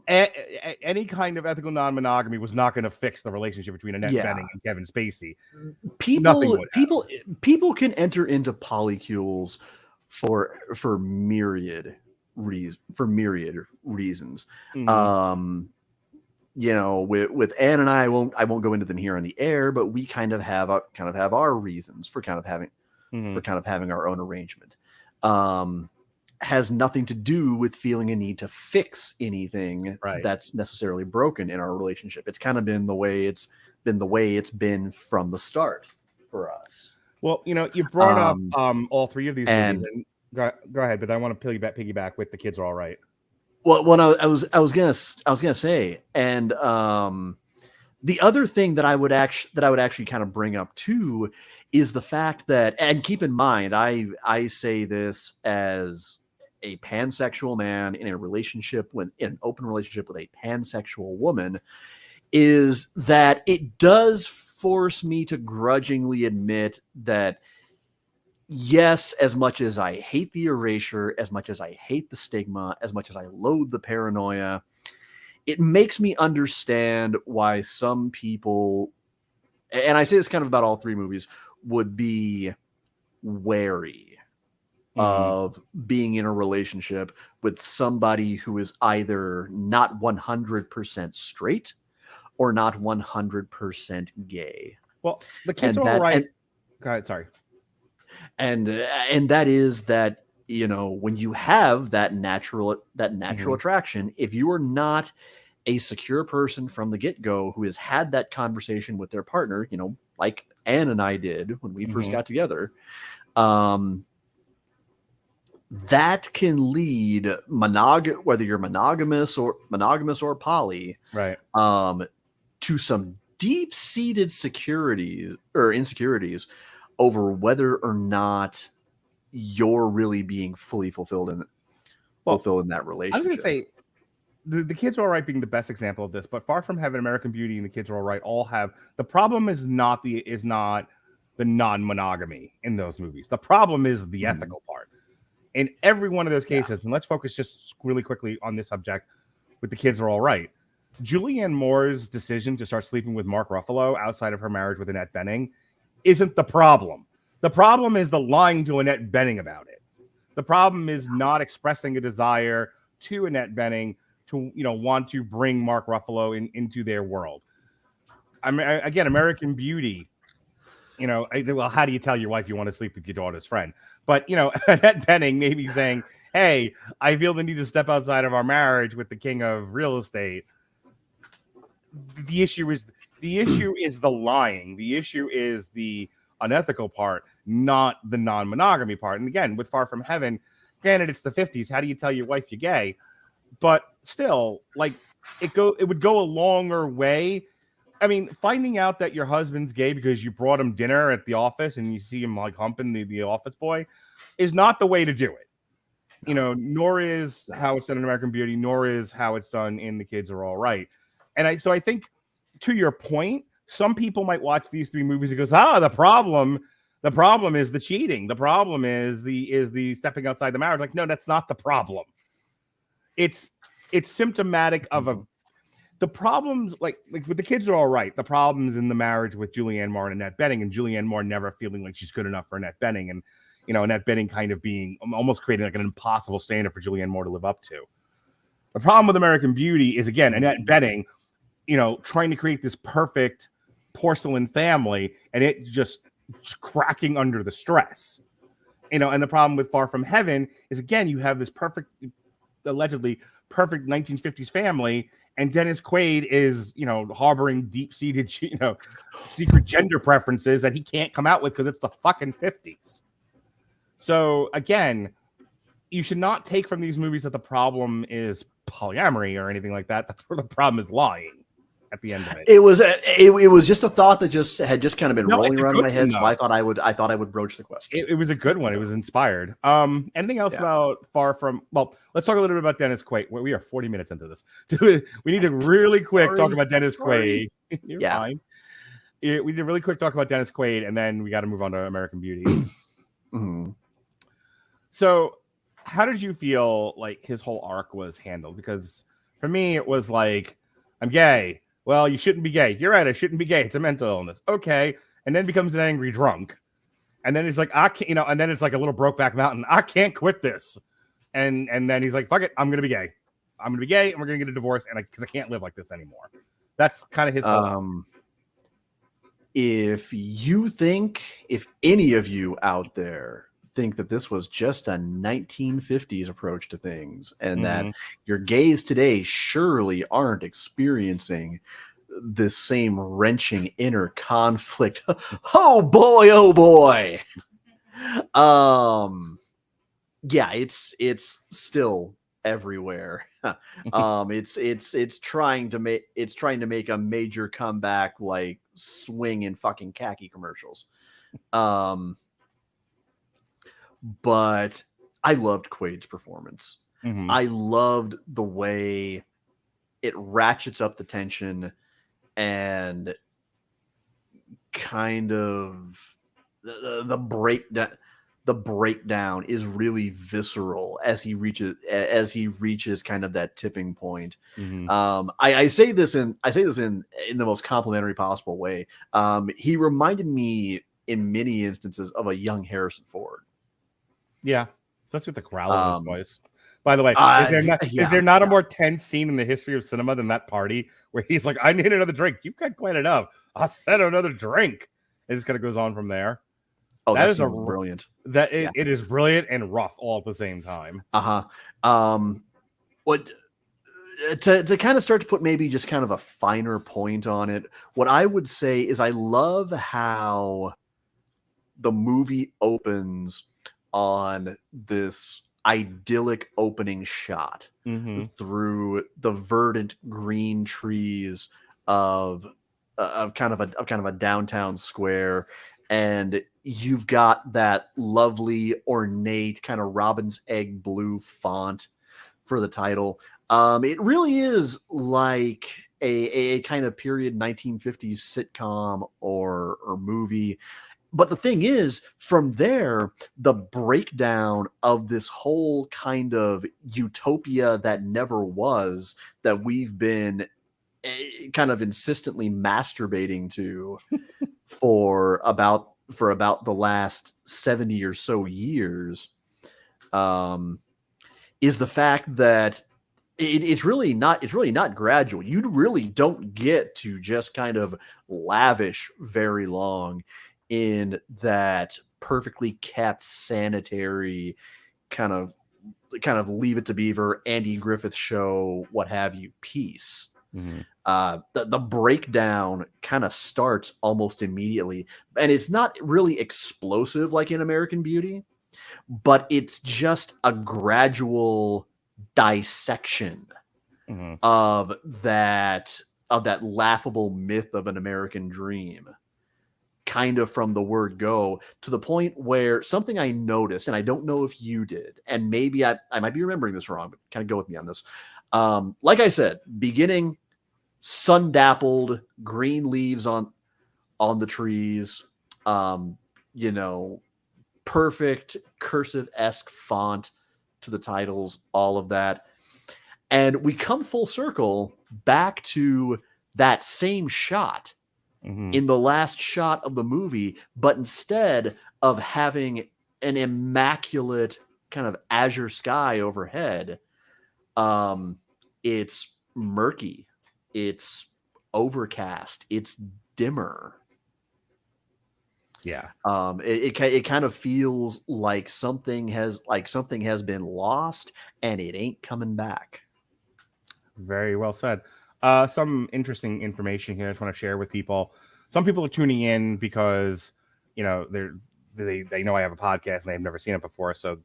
Speaker 1: Any kind of ethical non-monogamy was not going to fix the relationship between Annette Bening and Kevin Spacey.
Speaker 5: People can enter into polycules for myriad reasons.
Speaker 1: Mm-hmm.
Speaker 5: With Anne and I won't go into them here on the air, but we kind of have our reasons for having our own arrangement. Has nothing to do with feeling a need to fix anything that's necessarily broken in our relationship. It's kind of been the way it's been from the start for us.
Speaker 1: Well, you brought up all three of these movies, and go ahead, but I want to piggyback with The Kids Are All Right.
Speaker 5: Well, I was gonna say, and the other thing that I would actually kind of bring up too is the fact that, and keep in mind, I say this as a pansexual man in an open relationship with a pansexual woman, is that it does force me to grudgingly admit that, yes, as much as I hate the erasure, as much as I hate the stigma, as much as I loathe the paranoia, it makes me understand why some people, and I say this kind of about all three movies, would be wary of being in a relationship with somebody who is either not 100% straight or not 100% gay.
Speaker 1: Well, The Kids Are All Right. Go ahead, sorry.
Speaker 5: And that is that, when you have that natural attraction, if you are not a secure person from the get-go who has had that conversation with their partner, like Anne and I did when we first got together, that can lead whether you're monogamous or poly,
Speaker 1: right,
Speaker 5: to some deep-seated insecurities over whether or not you're really being fully fulfilled in that relationship.
Speaker 1: I was going to say, the Kids Are All Right being the best example of this, but Far From Heaven, American Beauty, and The Kids Are All Right all have, the problem is not the non-monogamy in those movies. The problem is the ethical part. In every one of those cases, and let's focus just really quickly on this subject with The Kids Are All Right, Julianne Moore's decision to start sleeping with Mark Ruffalo outside of her marriage with Annette Bening isn't the problem. The problem is the lying to Annette Bening about it. The problem is not expressing a desire to Annette Bening to, want to bring Mark Ruffalo into their world. Again, American Beauty, well, how do you tell your wife you want to sleep with your daughter's friend? But, Annette Bening maybe saying, hey, I feel the need to step outside of our marriage with the king of real estate. The issue is the lying. The issue is the unethical part, not the non-monogamy part. And again, with Far From Heaven, granted, it's the 50s. How do you tell your wife you're gay? But still, it would go a longer way. I mean, finding out that your husband's gay because you brought him dinner at the office and you see him humping the office boy is not the way to do it. Nor is how it's done in American Beauty, nor is how it's done in The Kids Are All Right. And I think, to your point, some people might watch these three movies and goes, the problem is the cheating. The problem is the stepping outside the marriage. No, that's not the problem. It's symptomatic of the problems, like with The Kids Are All Right. The problems in the marriage with Julianne Moore and Annette Bening, and Julianne Moore never feeling like she's good enough for Annette Bening, and Annette Bening kind of being almost creating an impossible standard for Julianne Moore to live up to. The problem with American Beauty is, again, Annette Bening, trying to create this perfect porcelain family, and it just cracking under the stress. And the problem with Far From Heaven is, again, you have this allegedly perfect 1950s family, and Dennis Quaid is, harboring deep-seated, secret gender preferences that he can't come out with because it's the fucking 50s. So again, you should not take from these movies that the problem is polyamory or anything like that. The problem is lying. at the end of it.
Speaker 5: It was just a thought that had kind of been rolling
Speaker 1: it's a
Speaker 5: around in
Speaker 1: good
Speaker 5: my head.
Speaker 1: one,
Speaker 5: So
Speaker 1: though.
Speaker 5: I thought I would broach the question.
Speaker 1: It was a good one. It was inspired. Anything else about Far From? Well, let's talk a little bit about Dennis Quaid. We are 40 minutes into this. We need to really quick talk about Dennis Quaid. You're fine. We need to really quick talk about Dennis Quaid, and then we got to move on to American Beauty.
Speaker 5: Mm-hmm.
Speaker 1: So, how did you feel like his whole arc was handled? Because for me, it was like, I'm gay. Well, you shouldn't be gay. You're right. I shouldn't be gay. It's a mental illness. Okay. And then becomes an angry drunk. And then he's like, I can't, and then it's like a little Brokeback Mountain. I can't quit this. And then he's like, fuck it. I'm going to be gay. I'm going to be gay and we're going to get a divorce because I can't live like this anymore. That's kind of his whole
Speaker 5: If any of you out there think that this was just a 1950s approach to things and that your gays today surely aren't experiencing this same wrenching inner conflict. Oh boy. Yeah, it's still everywhere. It's trying to make a major comeback like Swing in fucking khaki commercials. But I loved Quaid's performance. I loved the way it ratchets up the tension and kind of the breakdown is really visceral as he reaches kind of that tipping point. I say this in the most complimentary possible way. He reminded me in many instances of a young Harrison Ford.
Speaker 1: Yeah, that's with the growl in his voice. By the way, is there not a more tense scene in the history of cinema than that party where he's like, I need another drink. You've got quite enough. I'll set another drink. It just kind of goes on from there.
Speaker 5: Oh, that is brilliant.
Speaker 1: It is brilliant and rough all at the same time.
Speaker 5: What to kind of start to put maybe just kind of a finer point on it, what I would say is I love how the movie opens on this idyllic opening shot through the verdant green trees of kind of a downtown square, and you've got that lovely ornate kind of robin's egg blue font for the title. It really is like a kind of period 1950s sitcom or movie. But the thing is, from there, the breakdown of this whole kind of utopia that never was, that we've been kind of insistently masturbating to for about the last 70 or so years, is the fact that it's really not gradual. You really don't get to just kind of lavish very long in that perfectly kept, sanitary kind of Leave It to Beaver, Andy Griffith Show, what have you, piece. The breakdown kind of starts almost immediately, and it's not really explosive like in American Beauty, but it's just a gradual dissection of that laughable myth of an American dream, kind of from the word go, to the point where something I noticed, and I don't know if you did, and maybe I might be remembering this wrong, but kind of go with me on this. Like I said, beginning sun-dappled, green leaves on the trees, perfect cursive-esque font to the titles, all of that. And we come full circle back to that same shot in the last shot of the movie, but instead of having an immaculate kind of azure sky overhead, it's murky, it's overcast, it's dimmer.
Speaker 1: Yeah.
Speaker 5: It kind of feels like something has been lost and it ain't coming back.
Speaker 1: Very well said. Some interesting information here I just want to share with people. Some people are tuning in because, they know I have a podcast and they've never seen it before. So,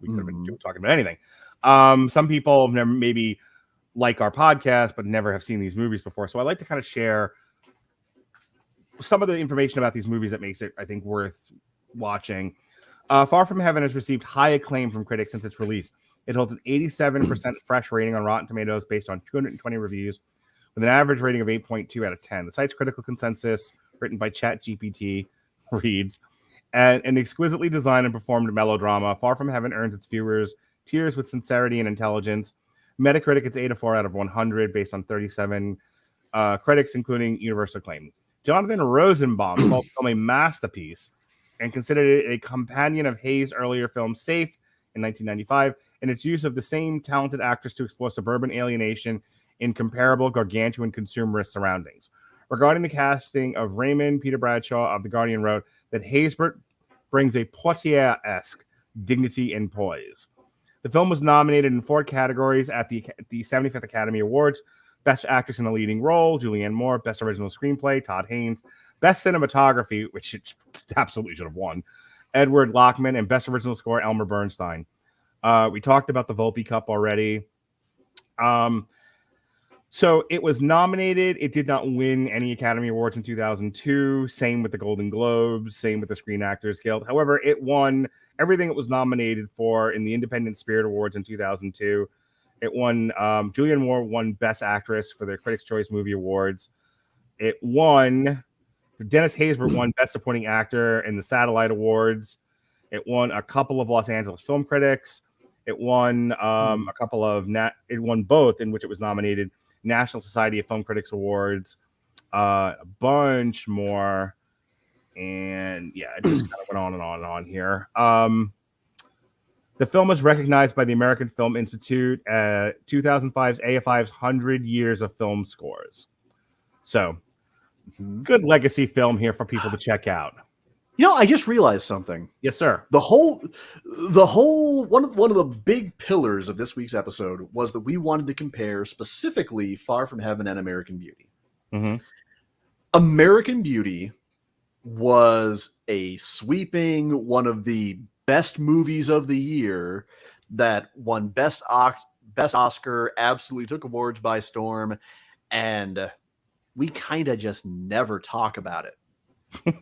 Speaker 1: we could have been talking about anything. Some people maybe like our podcast, but never have seen these movies before. So I like to kind of share some of the information about these movies that makes it, I think, worth watching. Far From Heaven has received high acclaim from critics since its release. It holds an 87% fresh rating on Rotten Tomatoes based on 220 reviews, with an average rating of 8.2 out of 10. The site's critical consensus, written by ChatGPT, reads, an exquisitely designed and performed melodrama, Far From Heaven earns its viewers tears with sincerity and intelligence. Metacritic, it's 84 out of 100 based on 37 critics, including universal acclaim. Jonathan Rosenbaum called the film a masterpiece and considered it a companion of Hayes' earlier film Safe in 1995, and its use of the same talented actors to explore suburban alienation in comparable gargantuan consumerist surroundings. Regarding the casting of Raymond, Peter Bradshaw of The Guardian wrote that Hayes brings a Poitier-esque dignity and poise. The film was nominated in 4 categories at the 75th Academy Awards: Best Actress in a Leading Role, Julianne Moore; Best Original Screenplay, Todd Haynes; Best Cinematography, which it absolutely should have won, Edward Lockman; and Best Original Score, Elmer Bernstein. We talked about the Volpe Cup already. So it was nominated. It did not win any Academy Awards in 2002. Same with the Golden Globes. Same with the Screen Actors Guild. However, it won everything it was nominated for in the Independent Spirit Awards in 2002. It won. Julianne Moore won Best Actress for the Critics' Choice Movie Awards. It won. Dennis Haysbert won Best Supporting Actor in the Satellite Awards. It won a couple of Los Angeles Film Critics. It won a couple of. It won both in which it was nominated: National Society of Film Critics Awards, a bunch more, and yeah, it just kind of went on and on and on here. The film was recognized by the American Film Institute at 2005's AFI's 100 Years of Film Scores. So, good legacy film here for people to check out.
Speaker 5: You know, I just realized something.
Speaker 1: Yes, sir.
Speaker 5: The whole one of the big pillars of this week's episode was that we wanted to compare specifically Far From Heaven and American Beauty.
Speaker 1: Mm-hmm.
Speaker 5: American Beauty was a sweeping one of the best movies of the year that won Best Oscar, absolutely took awards by storm, and we kind of just never talk about it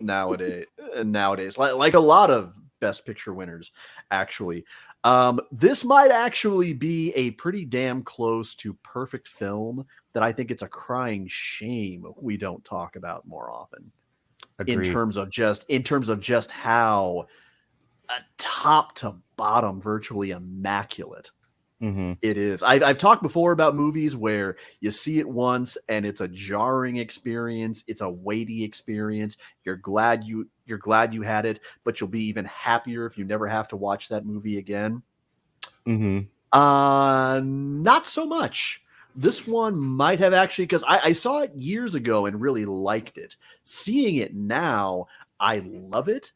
Speaker 5: nowadays, like a lot of Best Picture winners, actually. This might actually be a pretty damn close to perfect film that I think it's a crying shame we don't talk about more often.
Speaker 1: Agreed.
Speaker 5: In terms of just how top to bottom virtually immaculate it is. I've talked before about movies where you see it once and it's a jarring experience, it's a weighty experience. You're glad you had it, but you'll be even happier if you never have to watch that movie again. Not so much. This one might have actually, because I saw it years ago and really liked it. Seeing it now, I love it,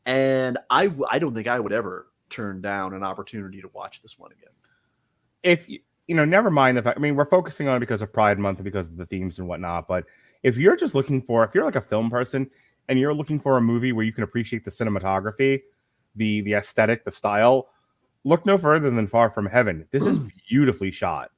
Speaker 5: and I don't think I would ever turn down an opportunity to watch this one again.
Speaker 1: If you never mind the fact, I mean, we're focusing on it because of Pride Month and because of the themes and whatnot, but if you're like a film person and you're looking for a movie where you can appreciate the cinematography, the aesthetic, the style, look no further than Far From Heaven. This is beautifully shot.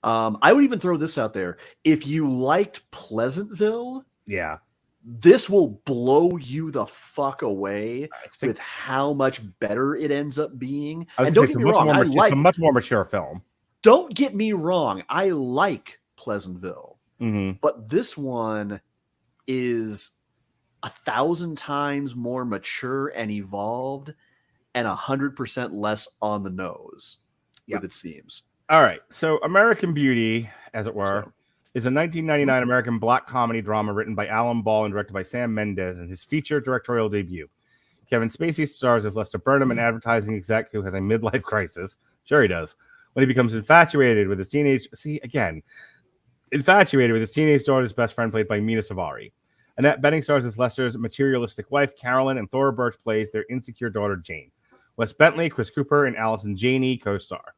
Speaker 5: I would even throw this out there. If you liked Pleasantville,
Speaker 1: yeah,
Speaker 5: this will blow you the fuck away with how much better it ends up being. And don't get me wrong, it's
Speaker 1: a much more mature film.
Speaker 5: Don't get me wrong, I like Pleasantville, but this one is 1,000 times more mature and evolved, and 100% less on the nose with its themes.
Speaker 1: All right, so American Beauty, as it were, is a 1999 American black comedy drama written by Alan Ball and directed by Sam Mendes, and his feature directorial debut. Kevin Spacey stars as Lester Burnham, an advertising exec who has a midlife crisis. Sure he does. When he becomes infatuated with his teenage daughter's best friend, played by Mina Savari. Annette Bening stars as Lester's materialistic wife, Carolyn, and Thora Birch plays their insecure daughter, Jane. Wes Bentley, Chris Cooper, and Allison Janney co-star.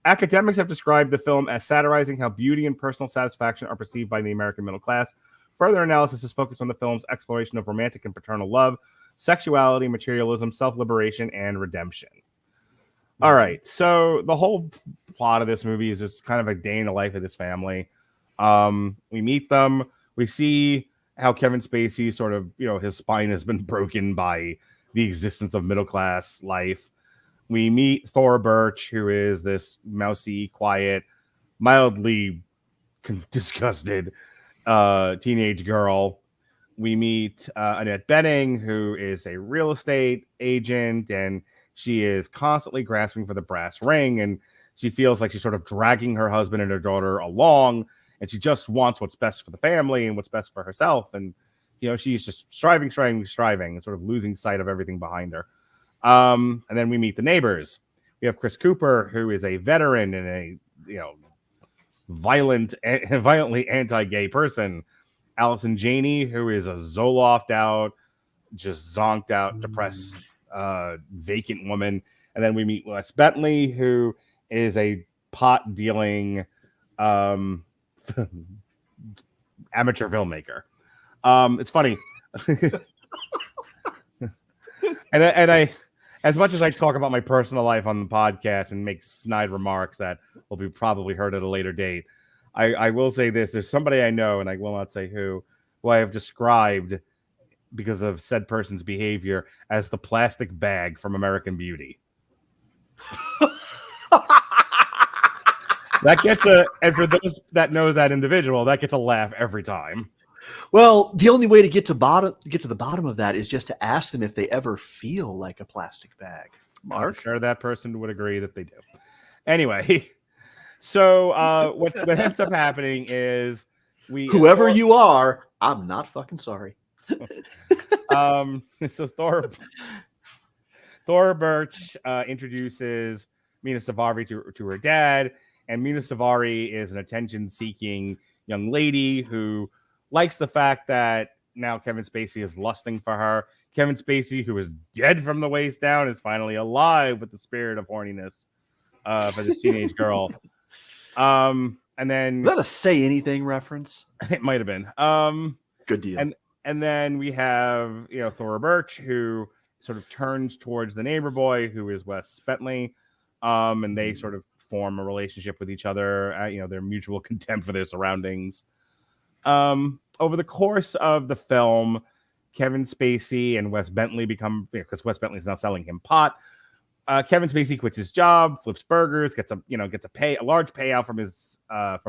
Speaker 1: Academics have described the film as satirizing how beauty and personal satisfaction are perceived by the American middle class. Further analysis is focused on the film's exploration of romantic and paternal love, sexuality, materialism, self-liberation, and redemption. All right, so the whole plot of this movie is just kind of a day in the life of this family. We meet them. We see how Kevin Spacey sort of, his spine has been broken by the existence of middle class life. We meet Thora Birch, who is this mousy, quiet, mildly disgusted teenage girl. We meet Annette Bening, who is a real estate agent, and she is constantly grasping for the brass ring, and she feels like she's sort of dragging her husband and her daughter along, and she just wants what's best for the family and what's best for herself. And, she's just striving, and sort of losing sight of everything behind her. And then we meet the neighbors. We have Chris Cooper, who is a veteran and a, violently anti-gay person. Allison Janney, who is a Zoloft out, just zonked out, depressed, vacant woman. And then we meet Wes Bentley, who is a pot dealing amateur filmmaker. It's funny. and I, as much as I talk about my personal life on the podcast and make snide remarks that will be probably heard at a later date, I will say this. There's somebody I know, and I will not say who I have described because of said person's behavior as the plastic bag from American Beauty. And for those that know that individual, that gets a laugh every time.
Speaker 5: Well, the only way to get to the bottom of that is just to ask them if they ever feel like a plastic bag. Mark?
Speaker 1: I'm sure that person would agree that they do. Anyway, so what ends up happening is
Speaker 5: whoever you are, I'm not fucking sorry.
Speaker 1: So Thora Birch introduces Mina Savari to her dad, and Mina Savari is an attention-seeking young lady who likes the fact that now Kevin Spacey is lusting for her. Kevin Spacey, who is dead from the waist down, is finally alive with the spirit of horniness for this teenage girl. And then
Speaker 5: Is that a Say Anything reference?
Speaker 1: It might have been.
Speaker 5: Good deal.
Speaker 1: And then we have Thora Birch, who sort of turns towards the neighbor boy, who is Wes Bentley, and they sort of form a relationship with each other. Their mutual contempt for their surroundings. Over the course of the film, Kevin Spacey and Wes Bentley become, because Wes Bentley is now selling him pot. Kevin Spacey quits his job, flips burgers, gets a large payout from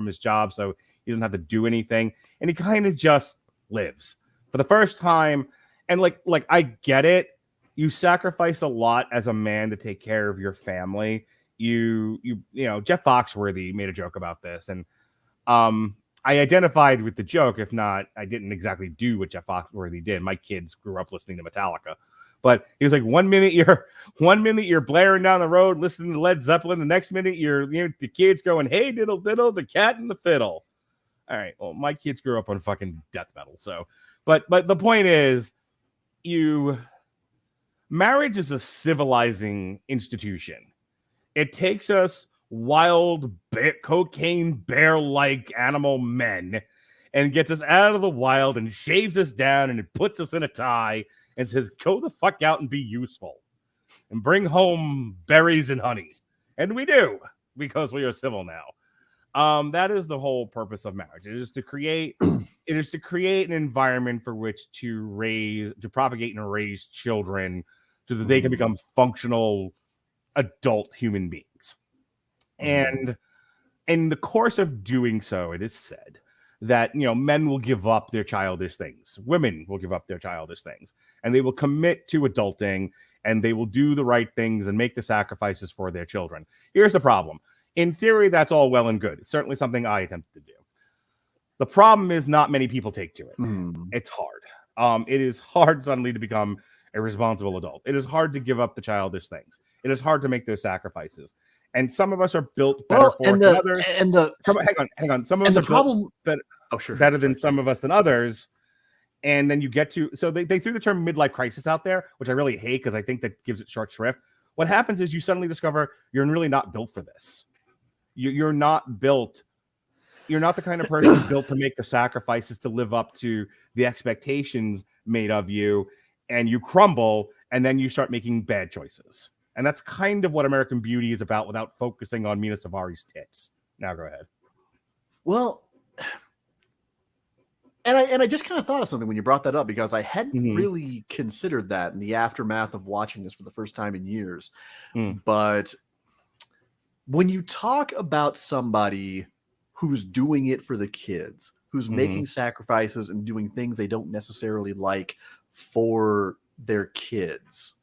Speaker 1: his job, so he doesn't have to do anything, and he kind of just lives for the first time. And like I get it, you sacrifice a lot as a man to take care of your family. Jeff Foxworthy made a joke about this, and I identified with the joke. If not, I didn't exactly do what Jeff Foxworthy did. My kids grew up listening to Metallica. But he was like, one minute you're blaring down the road listening to Led Zeppelin. The next minute the kids going, hey, diddle diddle, the cat and the fiddle. All right, well, my kids grew up on fucking death metal. So, but the point is, marriage is a civilizing institution. It takes us wild cocaine bear-like animal men and gets us out of the wild and shaves us down and it puts us in a tie and says, go the fuck out and be useful and bring home berries and honey. And we do, because we are civil now. That is the whole purpose of marriage. It is to create an environment for which to propagate and raise children so that they can become functional adult human beings. And in the course of doing so, it is said that men will give up their childish things, women will give up their childish things, and they will commit to adulting, and they will do the right things and make the sacrifices for their children. Here's the problem. In theory, that's all well and good. It's certainly something I attempted to do. The problem is not many people take to it. It's hard. It is hard suddenly to become a responsible adult. It is hard to give up the childish things. It is hard to make those sacrifices. And some of us are built better for than others. Hang on. Some of us are built better than some of us than others. And then you get to, so they threw the term midlife crisis out there, which I really hate because I think that gives it short shrift. What happens is you suddenly discover you're really not built for this. You're not built. You're not the kind of person built to make the sacrifices to live up to the expectations made of you, and you crumble, and then you start making bad choices. And that's kind of what American Beauty is about without focusing on Mina Savari's tits. Now go ahead.
Speaker 5: Well, and I just kind of thought of something when you brought that up, because I hadn't really considered that in the aftermath of watching this for the first time in years. But when you talk about somebody who's doing it for the kids, who's making sacrifices and doing things they don't necessarily like for their kids,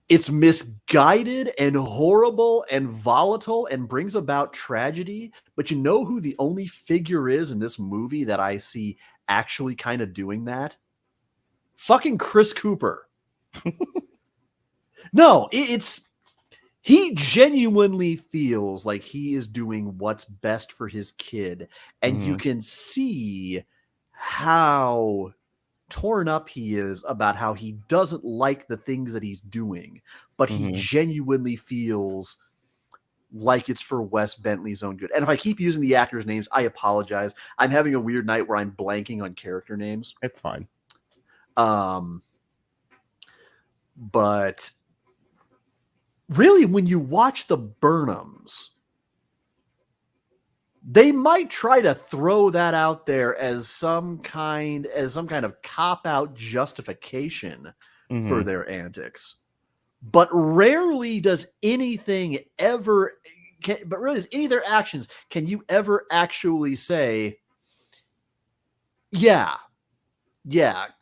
Speaker 5: it's misguided and horrible and volatile and brings about tragedy. But you know who the only figure is in this movie that I see actually kind of doing that? Fucking Chris Cooper. No, he genuinely feels like he is doing what's best for his kid. And you can see how torn up he is about how he doesn't like the things that he's doing, but he genuinely feels like it's for Wes Bentley's own good. And if I keep using the actors' names, I apologize. I'm having a weird night where I'm blanking on character names.
Speaker 1: It's fine.
Speaker 5: But really, when you watch the Burnhams, they might try to throw that out there as some kind of cop-out justification for their antics. But rarely does anything ever, but really, is any of their actions, can you ever actually say, yeah,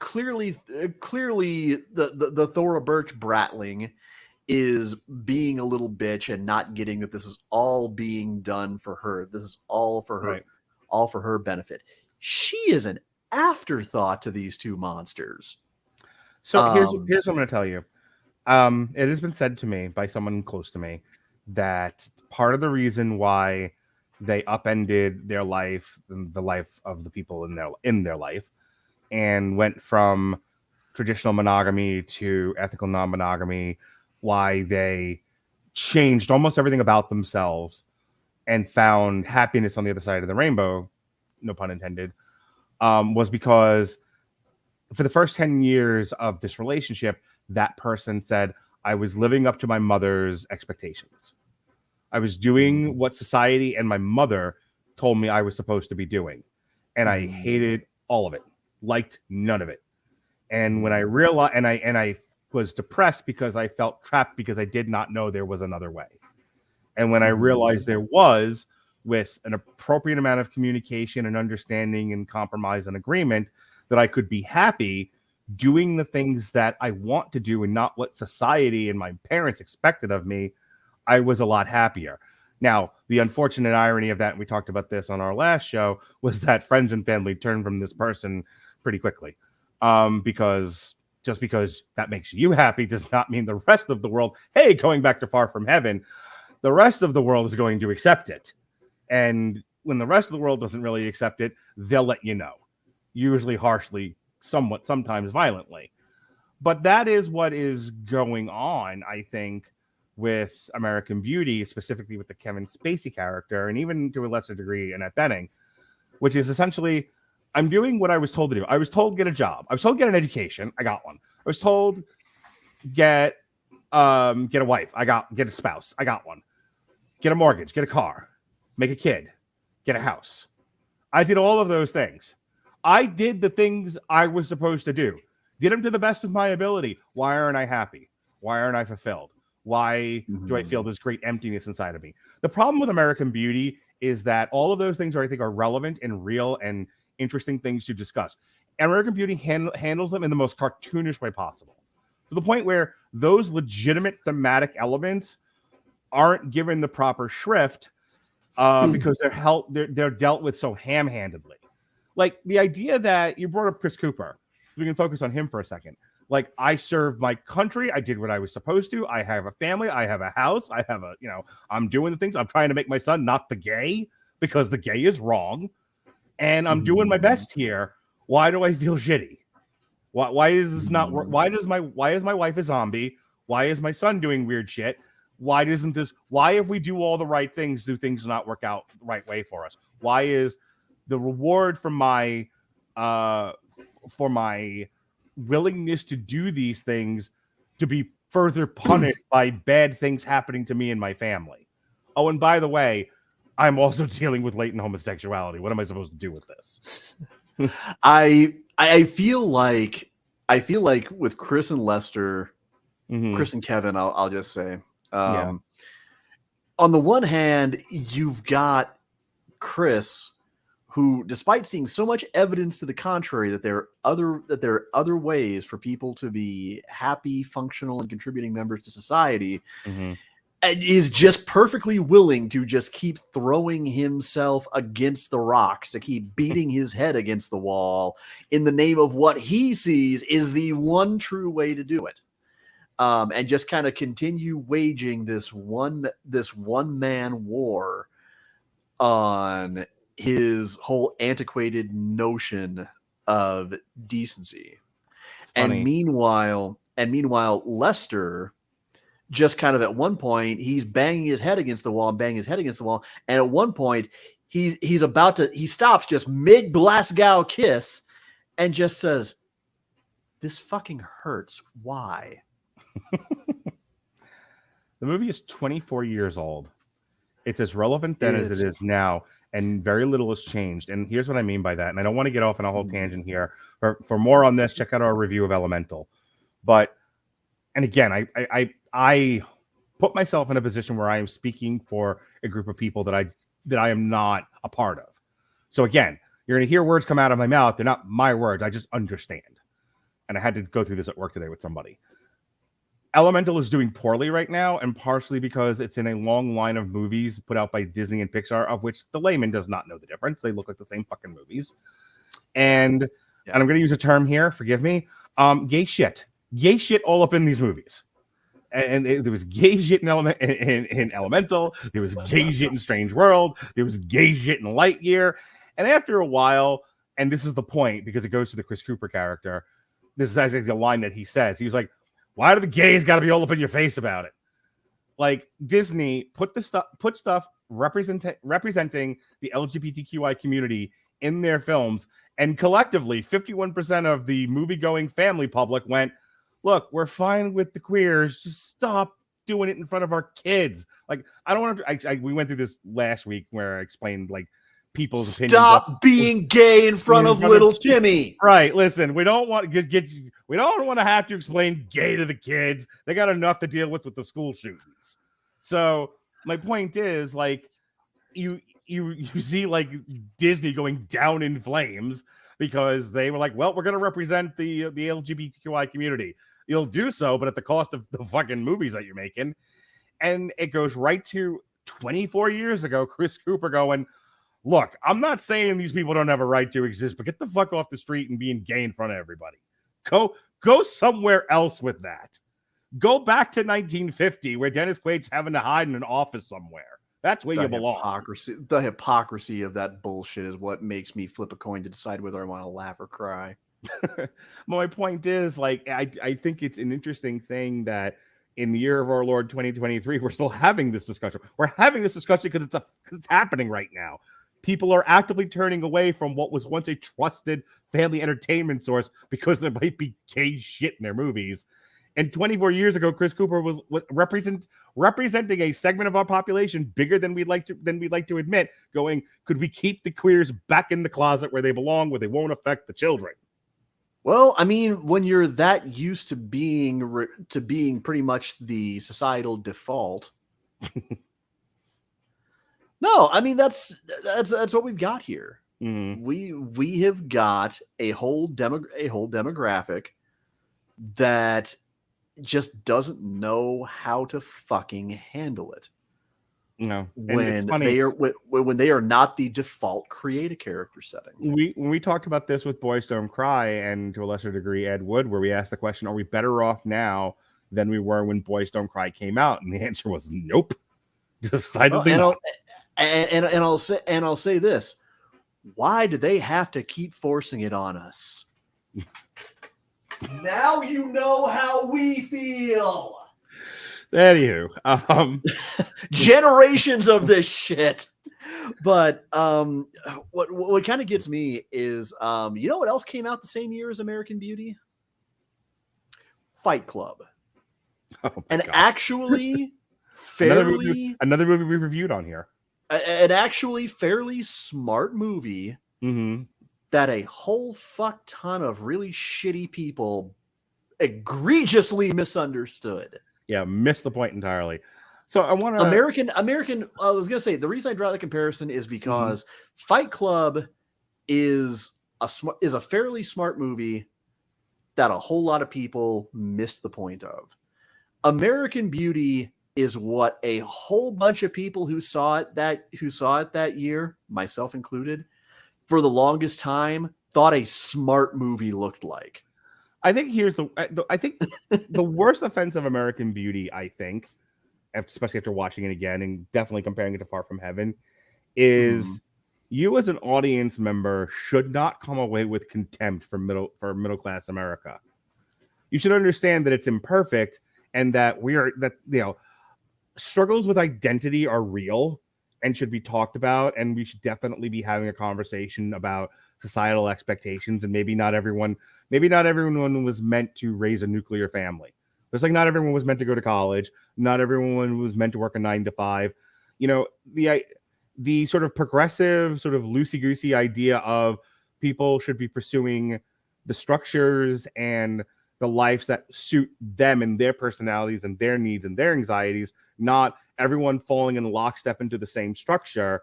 Speaker 5: clearly the Thora Birch Bratling is being a little bitch and not getting that this is all being done for her. This is all for her, all for her benefit. She is an afterthought to these two monsters.
Speaker 1: So here's what I'm going to tell you. It has been said to me by someone close to me that part of the reason why they upended their life, the life of the people in their life, and went from traditional monogamy to ethical non-monogamy, why they changed almost everything about themselves and found happiness on the other side of the rainbow, no pun intended, was because for the first 10 years of this relationship, that person said, I was living up to my mother's expectations. I was doing what society and my mother told me I was supposed to be doing. And I hated all of it, liked none of it. And when I realized, and I was depressed because I felt trapped because I did not know there was another way. And when I realized there was, with an appropriate amount of communication and understanding and compromise and agreement, that I could be happy doing the things that I want to do and not what society and my parents expected of me, I was a lot happier. Now, the unfortunate irony of that, and we talked about this on our last show, was that friends and family turned from this person pretty quickly. Because just because that makes you happy does not mean the rest of the world, hey, going back to Far From Heaven, the rest of the world is going to accept it. And when the rest of the world doesn't really accept it, they'll let you know. Usually harshly, somewhat, sometimes violently. But that is what is going on, I think, with American Beauty, specifically with the Kevin Spacey character, and even to a lesser degree Annette Bening, which is essentially, I'm doing what I was told to do. I was told get a job. I was told get an education. I got one. I was told get a wife. Get a spouse. I got one. Get a mortgage. Get a car. Make a kid. Get a house. I did all of those things. I did the things I was supposed to do. Did them to the best of my ability. Why aren't I happy? Why aren't I fulfilled? Why do I feel this great emptiness inside of me? The problem with American Beauty is that all of those things I think are relevant and real and interesting things to discuss. American Beauty handles them in the most cartoonish way possible, to the point where those legitimate thematic elements aren't given the proper shrift because they're dealt with so ham-handedly. Like the idea that you brought up Chris Cooper, we can focus on him for a second. Like, I served my country. I did what I was supposed to. I have a family. I have a house. I have I'm doing the things. I'm trying to make my son not the gay because the gay is wrong. And I'm doing my best here. Why do I feel shitty? Why is this not work? Why is my wife a zombie? Why is my son doing weird shit? Why if we do all the right things, do things not work out the right way for us? Why is the reward for my willingness to do these things to be further punished by bad things happening to me and my family. Oh, and by the way, I'm also dealing with latent homosexuality. What am I supposed to do with this?
Speaker 5: I feel like with Chris and Lester, Chris and Kevin, I'll just say, on the one hand, you've got Chris, who, despite seeing so much evidence to the contrary that there are other ways for people to be happy, functional, and contributing members to society, and is just perfectly willing to just keep throwing himself against the rocks, to keep beating his head against the wall in the name of what he sees is the one true way to do it. And just kind of continue waging this one man war on his whole antiquated notion of decency. And meanwhile, Lester, just kind of at one point, he's banging his head against the wall. And at one point, he stops just mid Glasgow kiss and just says, "This fucking hurts. Why?"
Speaker 1: The movie is 24 years old. It's as relevant then as it is now, and very little has changed. And here's what I mean by that. And I don't want to get off on a whole tangent here. For more on this, check out our review of Elemental. But, and again, I put myself in a position where I am speaking for a group of people that I am not a part of. So again, you're going to hear words come out of my mouth. They're not my words. I just understand. And I had to go through this at work today with somebody. Elemental is doing poorly right now, and partially because it's in a long line of movies put out by Disney and Pixar, of which the layman does not know the difference. They look like the same fucking movies. And I'm going to use a term here, forgive me, gay shit. Gay shit all up in these movies. And there was gay shit in Elemental. There was gay shit in Strange World. There was gay shit in Lightyear. And after a while, and this is the point, because it goes to the Chris Cooper character, this is actually the line that he says. He was like, "Why do the gays got to be all up in your face about it?" Like, Disney put stuff representing the LGBTQI community in their films, and collectively 51% of the movie-going family public went, "Look, we're fine with the queers. Just stop doing it in front of our kids." Like, I don't want to. We went through this last week where I explained like people's opinions.
Speaker 5: Stop being gay in front of little Timmy.
Speaker 1: Right. Listen, we don't want to have to explain gay to the kids. They got enough to deal with the school shootings. So my point is, like, you see like Disney going down in flames because they were like, "Well, we're going to represent the LGBTQI community." You'll do so, but at the cost of the fucking movies that you're making. And it goes right to 24 years ago, Chris Cooper going, "Look, I'm not saying these people don't have a right to exist, but get the fuck off the street and being gay in front of everybody. Go somewhere else with that. Go back to 1950 where Dennis Quaid's having to hide in an office somewhere. That's where you belong."
Speaker 5: The hypocrisy of that bullshit is what makes me flip a coin to decide whether I want to laugh or cry.
Speaker 1: My point is, like, I think it's an interesting thing that in the year of our Lord 2023, we're still having this discussion. We're having this discussion because it's happening right now. People are actively turning away from what was once a trusted family entertainment source because there might be gay shit in their movies. And 24 years ago, Chris Cooper was representing a segment of our population bigger than we'd like to admit. Going, could we keep the queers back in the closet where they belong, where they won't affect the children?
Speaker 5: Well, I mean, when you're that used to being pretty much the societal default. No, I mean that's what we've got here.
Speaker 1: Mm-hmm.
Speaker 5: We have got a whole demographic that just doesn't know how to fucking handle it.
Speaker 1: No,
Speaker 5: when they are not the default create a character setting.
Speaker 1: When we talked about this with Boys Don't Cry, and to a lesser degree Ed Wood, where we asked the question, are we better off now than we were when Boys Don't Cry came out? And the answer was nope. Decidedly not.
Speaker 5: And I'll say this. Why do they have to keep forcing it on us? Now you know how we feel.
Speaker 1: Anywho,
Speaker 5: generations of this shit. But what kind of gets me is, you know what else came out the same year as American Beauty? Fight Club.
Speaker 1: Oh my
Speaker 5: And
Speaker 1: God.
Speaker 5: actually,
Speaker 1: another movie we reviewed on here.
Speaker 5: an actually fairly smart movie
Speaker 1: Mm-hmm.
Speaker 5: that a whole fuck ton of really shitty people egregiously misunderstood.
Speaker 1: Yeah, missed the point entirely. So I want to
Speaker 5: American. I was gonna say the reason I draw the comparison is because Fight Club is a fairly smart movie that a whole lot of people missed the point of. American Beauty is what a whole bunch of people who saw it that year, myself included, for the longest time thought a smart movie looked like.
Speaker 1: I think I think the worst offense of American Beauty, I think, especially after watching it again and definitely comparing it to Far From Heaven, is you as an audience member should not come away with contempt for middle class America. You should understand that it's imperfect and that struggles with identity are real and should be talked about, and we should definitely be having a conversation about societal expectations. And maybe not everyone was meant to raise a nuclear family. Just like not everyone was meant to go to college, not everyone was meant to work a 9 to 5. The sort of progressive, sort of loosey-goosey idea of people should be pursuing the structures and the lives that suit them and their personalities and their needs and their anxieties, not everyone falling in lockstep into the same structure.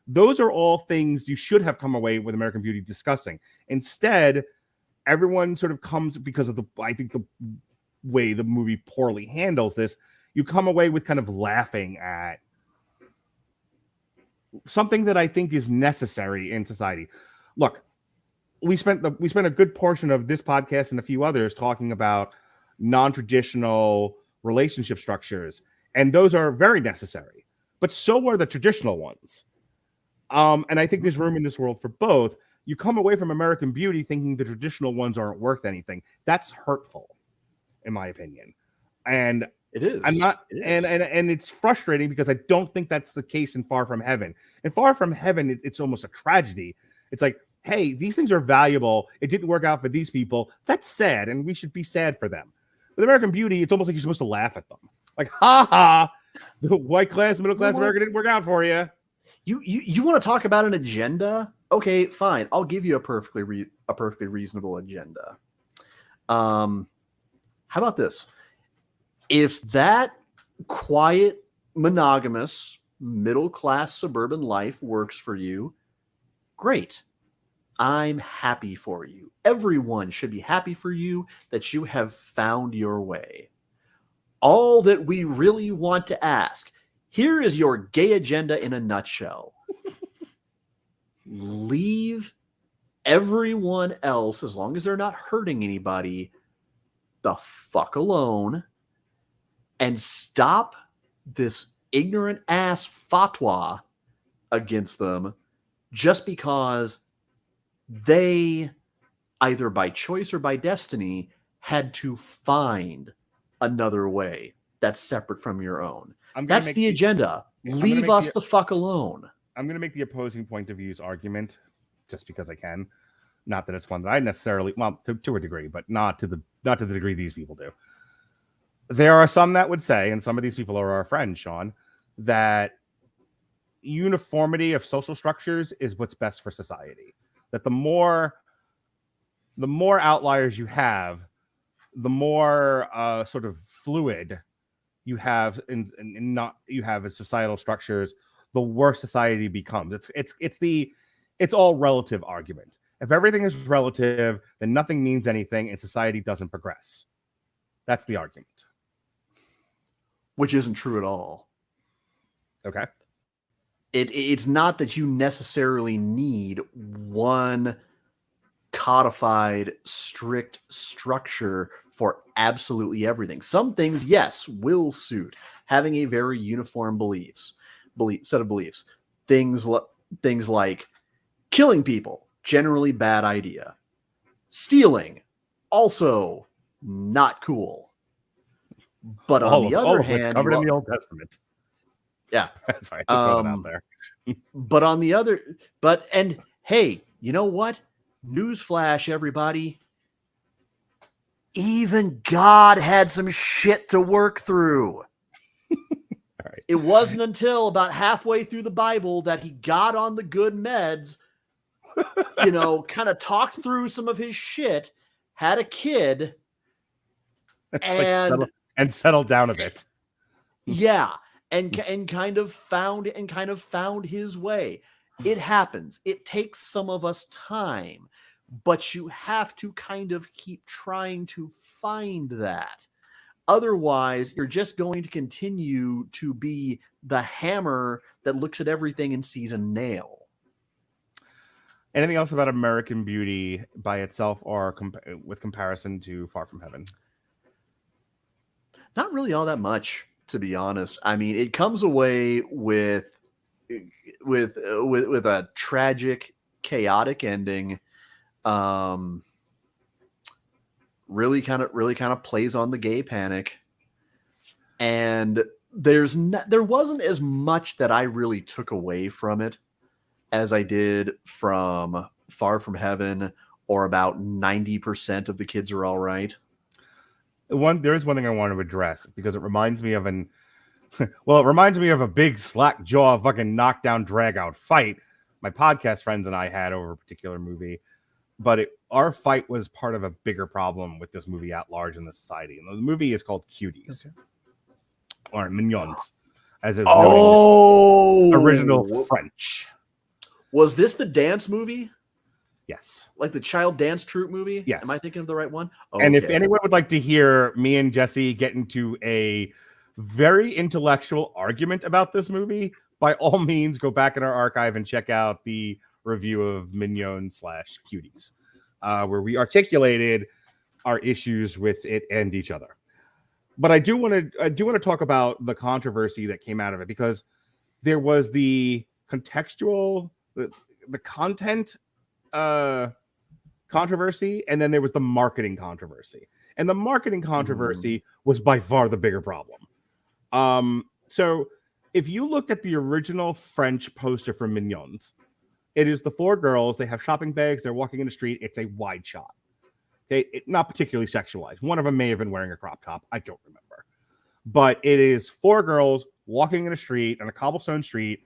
Speaker 1: Those are all things you should have come away with American Beauty discussing. Instead, everyone sort of comes, because of the way the movie poorly handles this, you come away with kind of laughing at something that I think is necessary in society. Look, we spent a good portion of this podcast and a few others talking about non-traditional relationship structures, and those are very necessary, but so are the traditional ones. And I think there's room in this world for both. You come away from American Beauty thinking the traditional ones aren't worth anything. That's hurtful, in my opinion. And
Speaker 5: it is.
Speaker 1: And it's frustrating because I don't think that's the case in Far From Heaven. In Far From Heaven, it's almost a tragedy. It's like, hey, these things are valuable. It didn't work out for these people. That's sad, and we should be sad for them. With American Beauty, it's almost like you're supposed to laugh at them. Like, ha ha, the white class, middle class America didn't work out for you.
Speaker 5: You want to talk about an agenda? Okay, fine. I'll give you a perfectly reasonable agenda. How about this? If that quiet, monogamous, middle-class suburban life works for you, great. I'm happy for you. Everyone should be happy for you that you have found your way. All that we really want to ask, here is your gay agenda in a nutshell. Leave everyone else, as long as they're not hurting anybody, the fuck alone, and stop this ignorant ass fatwa against them just because they, either by choice or by destiny, had to find another way that's separate from your own. That's the agenda. Leave us the fuck alone.
Speaker 1: I'm going to make the opposing point of views argument just because I can. Not that it's one that I necessarily, well, to a degree, but not to the degree these people do. There are some that would say, and some of these people are our friends, Sean, that uniformity of social structures is what's best for society. That the more outliers you have, the more sort of fluid you have as societal structures, the worse society becomes. It's all relative argument. If everything is relative, then nothing means anything and society doesn't progress. That's the argument.
Speaker 5: Which isn't true at all.
Speaker 1: Okay.
Speaker 5: It's not that you necessarily need one codified, strict structure for absolutely everything. Some things, yes, will suit having a very uniform set of beliefs. Things like killing people, generally bad idea. Stealing, also not cool. But on the other hand,
Speaker 1: covered in the Old Testament.
Speaker 5: Yeah.
Speaker 1: Sorry, I throw it out there.
Speaker 5: And hey, you know what? Newsflash, everybody. Even God had some shit to work through.
Speaker 1: Right.
Speaker 5: It wasn't until about halfway through the Bible that he got on the good meds, kind of talked through some of his shit, had a kid, and
Speaker 1: settle down a bit.
Speaker 5: yeah, and kind of found his way. It happens. It takes some of us time, but you have to kind of keep trying to find that. Otherwise, you're just going to continue to be the hammer that looks at everything and sees a nail.
Speaker 1: Anything else about American Beauty by itself or with comparison to Far From Heaven?
Speaker 5: Not really all that much, to be honest. I mean, it comes away with a tragic, chaotic ending. Really kind of plays on the gay panic, and there wasn't as much that I really took away from it as I did from Far From Heaven, or about 90% of The Kids Are All Right.
Speaker 1: There is one thing I want to address, because it reminds me of a big slack jaw fucking knockdown drag out fight my podcast friends and I had over a particular movie. But our fight was part of a bigger problem with this movie at large in the society. And the movie is called Cuties, or Mignons, as it's original French.
Speaker 5: Was this the dance movie?
Speaker 1: Yes.
Speaker 5: Like the child dance troupe movie?
Speaker 1: Yes.
Speaker 5: Am I thinking of the right one? Okay.
Speaker 1: And if anyone would like to hear me and Jesse get into a very intellectual argument about this movie, by all means, go back in our archive and check out the review of Mignon/Cuties, where we articulated our issues with it and each other. But I do want to talk about the controversy that came out of it, because there was the contextual, the content controversy, and then there was the marketing controversy. And the marketing controversy was by far the bigger problem. So if you looked at the original French poster for Mignons, it is the four girls. They have shopping bags. They're walking in the street. It's a wide shot. Okay, not particularly sexualized. One of them may have been wearing a crop top. I don't remember. But it is four girls walking in a street, on a cobblestone street,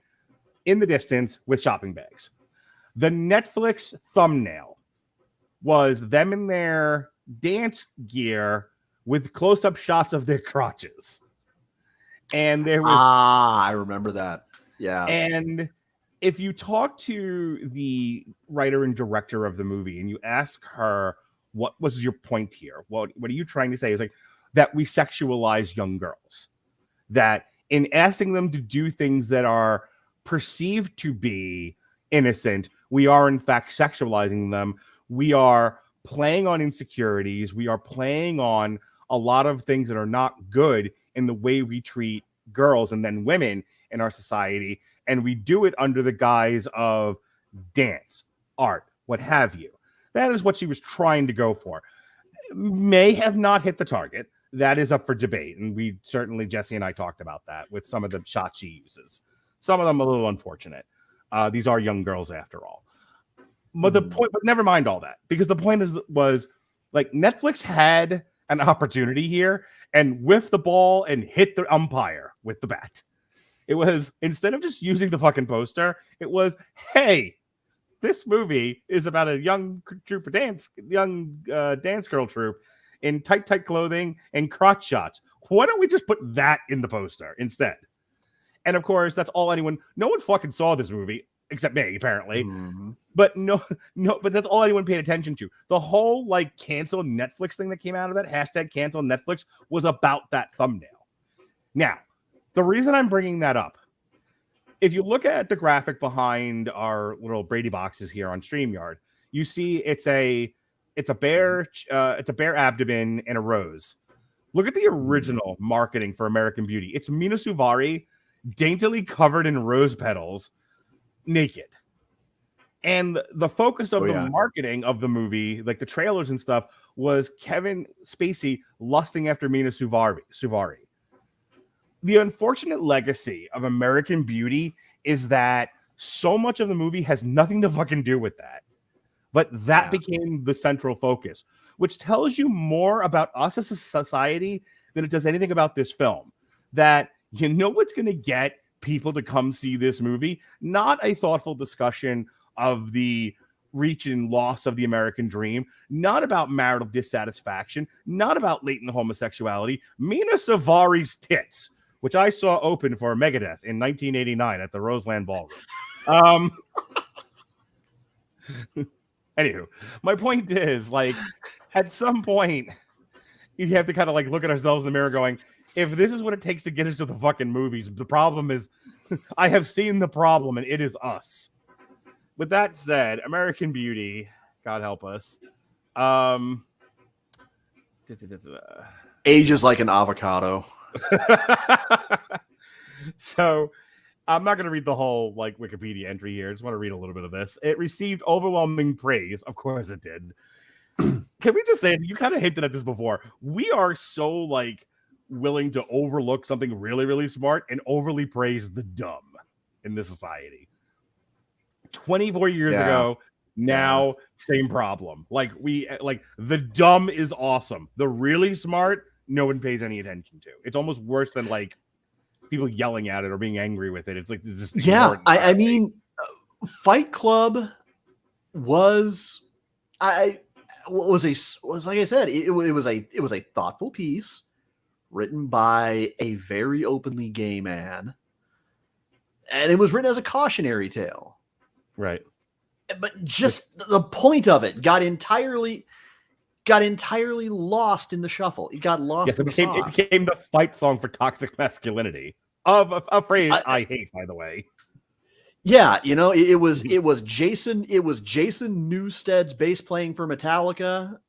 Speaker 1: in the distance with shopping bags. The Netflix thumbnail was them in their dance gear with close-up shots of their crotches. And there was...
Speaker 5: I remember that. Yeah.
Speaker 1: And if you talk to the writer and director of the movie and you ask her, what was your point here? What are you trying to say? It's like that we sexualize young girls. That in asking them to do things that are perceived to be innocent, we are in fact sexualizing them. We are playing on insecurities. We are playing on a lot of things that are not good in the way we treat girls and then women in our society. And we do it under the guise of dance, art, what have you. That is what she was trying to go for. May have not hit the target. That is up for debate. And we certainly, Jesse and I talked about that with some of the shots she uses. Some of them a little unfortunate. These are young girls after all. But the point, but never mind all that, because the point was like Netflix had an opportunity here and whiffed the ball and hit the umpire with the bat. It was, instead of just using the fucking poster, it was, hey, this movie is about a young troupe of dance girl troupe in tight clothing and crotch shots. Why don't we just put that in the poster instead? And of course, that's all no one fucking saw this movie except me, apparently. But but that's all anyone paid attention to. The whole like cancel Netflix thing that came out of that, hashtag cancel Netflix, was about that thumbnail. Now, the reason I'm bringing that up, if you look at the graphic behind our little Brady boxes here on StreamYard, you see it's a bear abdomen and a rose. Look at the original marketing for American Beauty. It's Mina Suvari daintily covered in rose petals, naked. And the focus of the marketing of the movie, like the trailers and stuff, was Kevin Spacey lusting after Mina Suvari. The unfortunate legacy of American Beauty is that so much of the movie has nothing to fucking do with that. But that became the central focus. which tells you more about us as a society than it does anything about this film. That you know what's going to get people to come see this movie? Not a thoughtful discussion of the reach and loss of the American dream, not about marital dissatisfaction, not about latent homosexuality. Mina Savari's tits, which I saw open for Megadeth in 1989 at the Roseland Ballroom. Anywho, my point is, like, at some point, you have to kind of like look at ourselves in the mirror going, if this is what it takes to get us to the fucking movies, the problem is I have seen the problem and it is us. With that said, American Beauty, God help us.
Speaker 5: Ages like an avocado.
Speaker 1: So I'm not going to read the whole like Wikipedia entry here. I just want to read a little bit of this. It received overwhelming praise. Of course it did. Can we just say, you kind of hinted at this before. We are so like willing to overlook something really, really smart and overly praise the dumb in this society. 24 years ago, now same problem. Like the dumb is awesome. The really smart, no one pays any attention to. It's almost worse than like people yelling at it or being angry with it. It's like this is
Speaker 5: I mean, Fight Club was like I said, it was a thoughtful piece written by a very openly gay man, and it was written as a cautionary tale.
Speaker 1: Right.
Speaker 5: But just the point of it got entirely lost in the shuffle. It got lost.
Speaker 1: Yes,
Speaker 5: in
Speaker 1: it became the fight song for toxic masculinity. Of a phrase I hate, by the way.
Speaker 5: Yeah, you know, it was Jason Newsted's bass playing for Metallica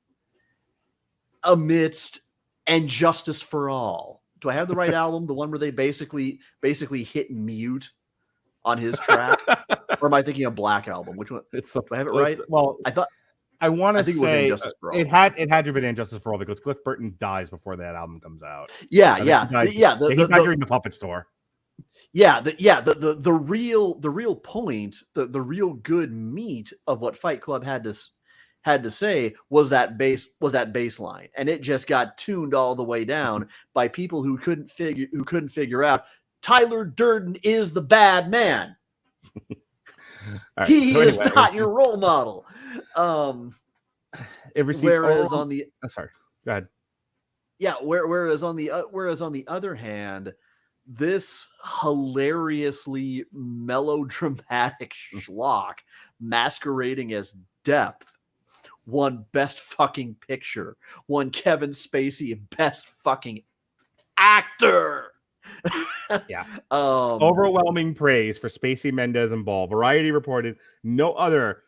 Speaker 5: amidst And Justice for All. Do I have the right album? The one where they basically hit mute on his track? Or am I thinking of Black Album? Which one? Do I have it right?
Speaker 1: Well, I want to say
Speaker 5: it was Injustice for All.
Speaker 1: It had to have been Injustice for All because Cliff Burton dies before that album comes out.
Speaker 5: He died
Speaker 1: during the Puppet Store.
Speaker 5: The real point, the real good meat of what Fight Club had to say was that bass line, and it just got tuned all the way down by people who couldn't figure out Tyler Durden is the bad man.
Speaker 1: Right,
Speaker 5: he is not your role model.
Speaker 1: Whereas on the sorry, go ahead.
Speaker 5: Yeah, whereas on the other hand, this hilariously melodramatic schlock masquerading as depth won Best Fucking Picture, won Kevin Spacey Best Fucking Actor.
Speaker 1: Yeah. Overwhelming praise for Spacey, Mendez, and Ball. Variety reported no other,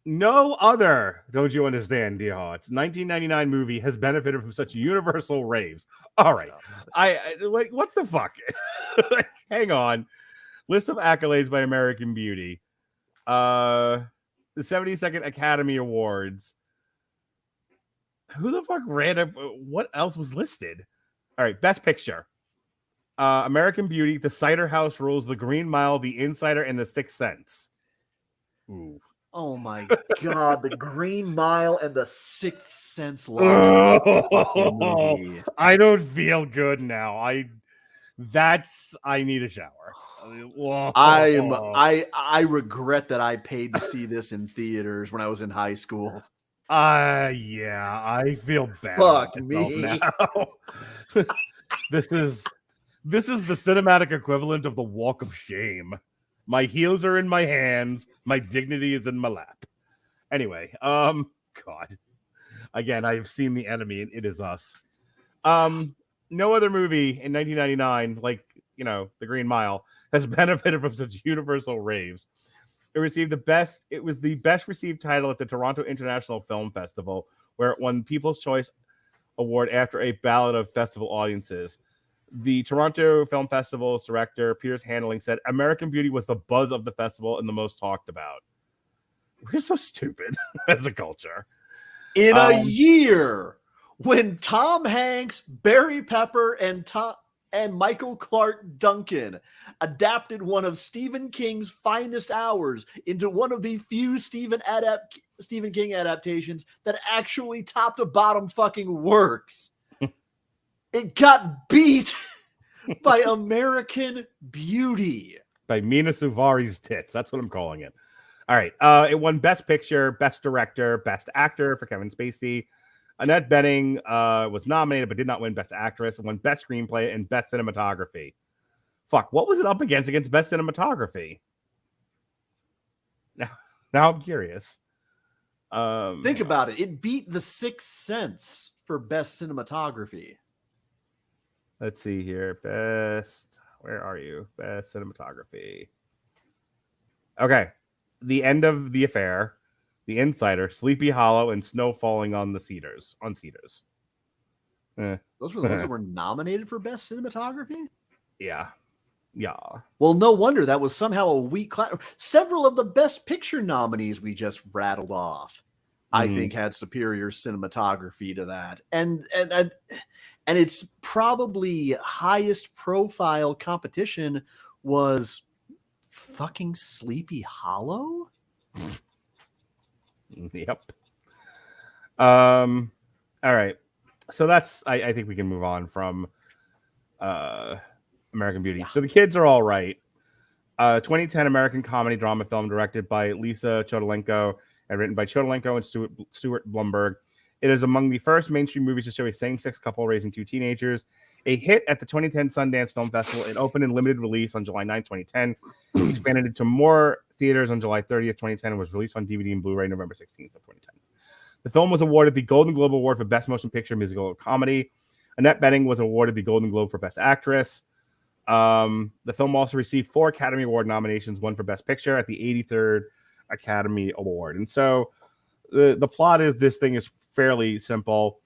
Speaker 1: don't you understand, dear hearts, 1999 movie has benefited from such universal raves. All right. I like, what the fuck? Hang on. List of accolades by American Beauty. The 72nd Academy Awards. Who the fuck ran up? What else was listed? All right. Best Picture. American Beauty, The Cider House Rules, The Green Mile, The Insider, and The Sixth Sense. Ooh.
Speaker 5: Oh my God, The Green Mile and The Sixth Sense.
Speaker 1: I don't feel good now. I need a shower.
Speaker 5: I regret that I paid to see this in theaters when I was in high school.
Speaker 1: Yeah, I feel bad.
Speaker 5: Fuck me.
Speaker 1: Now. This is the cinematic equivalent of the Walk of Shame. My heels are in my hands. My dignity is in my lap. Anyway, God. Again, I have seen The Enemy, and it is us. No other movie in 1999, like, you know, The Green Mile, has benefited from such universal raves. It was the best received title at the Toronto International Film Festival, where it won People's Choice Award after a ballot of festival audiences. The Toronto Film Festival's director, Piers Handling, said American Beauty was the buzz of the festival and the most talked about. We're so stupid as a culture.
Speaker 5: In a year when Tom Hanks, Barry Pepper, and and Michael Clark Duncan adapted one of Stephen King's finest hours into one of the few Stephen King adaptations that actually top to bottom fucking works. It got beat by American Beauty.
Speaker 1: By Mina Suvari's tits. That's what I'm calling it. All right. It won Best Picture, Best Director, Best Actor for Kevin Spacey. Annette Bening was nominated but did not win Best Actress. It won Best Screenplay and Best Cinematography. Fuck, what was it up against Best Cinematography? Now I'm curious.
Speaker 5: Think about it. It beat The Sixth Sense for Best Cinematography.
Speaker 1: Let's see here. Where are you? Best Cinematography. Okay. The End of the Affair, The Insider, Sleepy Hollow, and Snow Falling on Cedars.
Speaker 5: Those were the ones that were nominated for Best Cinematography?
Speaker 1: Yeah.
Speaker 5: Well, no wonder that was somehow a weak class. Several of the Best Picture nominees we just rattled off, I think, had superior cinematography to that. And its probably highest profile competition was fucking Sleepy Hollow.
Speaker 1: Yep. All right. So that's I think we can move on from American Beauty. So The Kids Are All Right. 2010 American comedy drama film directed by Lisa Chodolenko and written by Chodolenko and Stuart Blumberg. It is among the first mainstream movies to show a same-sex couple raising two teenagers. A hit at the 2010 Sundance Film Festival, it opened in limited release on July 9, 2010. Expanded into more theaters on July 30th, 2010, and was released on DVD and Blu-ray November 16th of 2010. The film was awarded the Golden Globe Award for Best Motion Picture, Musical, or Comedy. Annette Bening was awarded the Golden Globe for Best Actress. The film also received 4 Academy Award nominations, one for Best Picture at the 83rd Academy Award. And so the plot is this thing is fairly simple.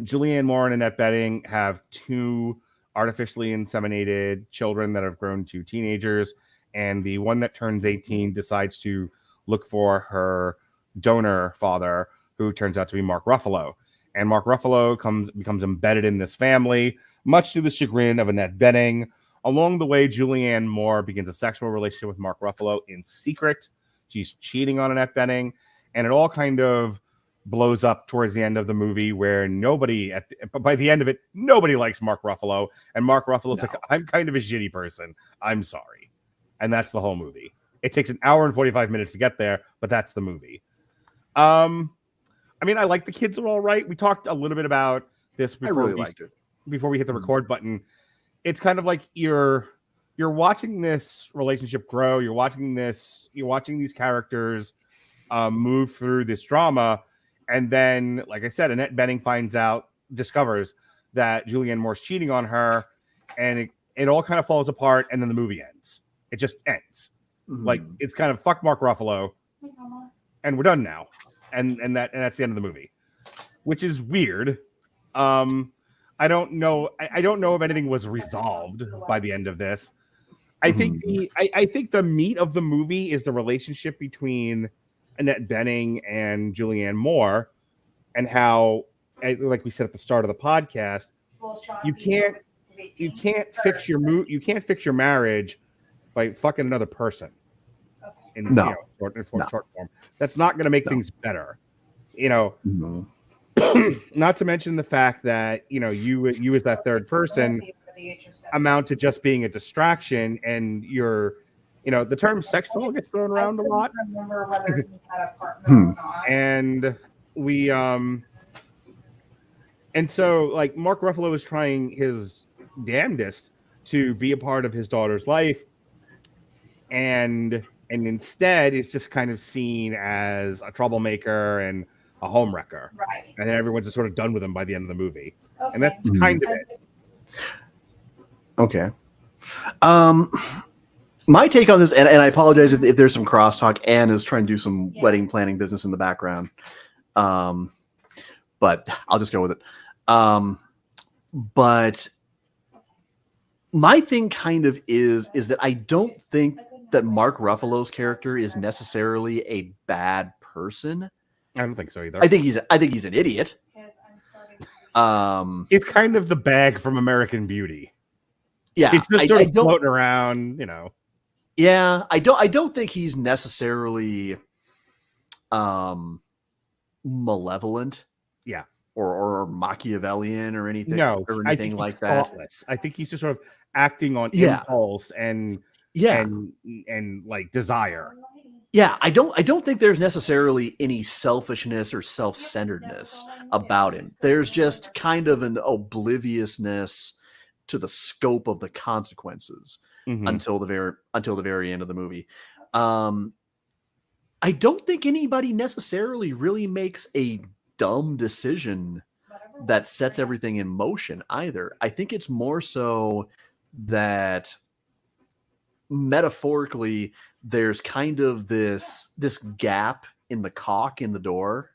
Speaker 1: Julianne Moore and Annette Bening have 2 artificially inseminated children that have grown to teenagers, and the one that turns 18 decides to look for her donor father, who turns out to be Mark Ruffalo. And Mark Ruffalo becomes embedded in this family, much to the chagrin of Annette Bening. Along the way, Julianne Moore begins a sexual relationship with Mark Ruffalo in secret. She's cheating on Annette Bening, and it all kind of blows up towards the end of the movie, where by the end of it, nobody likes Mark Ruffalo, and Mark Ruffalo's like, I'm kind of a shitty person. I'm sorry. And that's the whole movie. It takes an hour and 45 minutes to get there, but that's the movie. I mean, I like The Kids Are All Right. We talked a little bit about this before. I really liked it. Before we hit the record button. It's kind of like you're watching this relationship grow. You're watching these characters move through this drama. And then, like I said, Annette Bening discovers that Julianne Moore's cheating on her, and it all kind of falls apart, and then the movie ends. It just ends. Mm-hmm. Like, it's kind of fuck Mark Ruffalo, and we're done now. And that's the end of the movie, which is weird. I don't know if anything was resolved by the end of this. I think the meat of the movie is the relationship between Annette Bening and Julianne Moore, and how, like we said at the start of the podcast, you can't fix your marriage by fucking another person. Short form. That's not going to make things better. Not to mention the fact that you as that third person amount to just being a distraction, and the term sex doll gets thrown around a lot. And so like Mark Ruffalo is trying his damnedest to be a part of his daughter's life, and instead it's just kind of seen as a troublemaker and a homewrecker. Right. And then everyone's just sort of done with him by the end of the movie. Okay. And that's kind of it.
Speaker 5: Okay. My take on this, and I apologize if there's some crosstalk. Anne is trying to do some wedding planning business in the background. But I'll just go with it. But my thing kind of is that I don't think that Mark Ruffalo's character is necessarily a bad person.
Speaker 1: I don't think so either.
Speaker 5: I think he's an idiot.
Speaker 1: It's kind of the bag from American Beauty.
Speaker 5: Yeah,
Speaker 1: It's just sort
Speaker 5: I
Speaker 1: of
Speaker 5: don't.
Speaker 1: floating around, you know.
Speaker 5: Yeah, I don't think he's necessarily malevolent.
Speaker 1: Yeah.
Speaker 5: Or Machiavellian or anything
Speaker 1: No,
Speaker 5: or
Speaker 1: I think
Speaker 5: anything
Speaker 1: he's
Speaker 5: like that.
Speaker 1: thoughtless. I think he's just sort of acting on
Speaker 5: Yeah.
Speaker 1: impulse and
Speaker 5: Yeah.
Speaker 1: and like desire.
Speaker 5: Yeah, I don't think there's necessarily any selfishness or self-centeredness about him. There's just kind of an obliviousness to the scope of the consequences
Speaker 1: Mhm.
Speaker 5: until the very end of the movie. I don't think anybody necessarily really makes a dumb decision that sets everything in motion either. I think it's more so that metaphorically there's kind of this gap in the caulk in the door,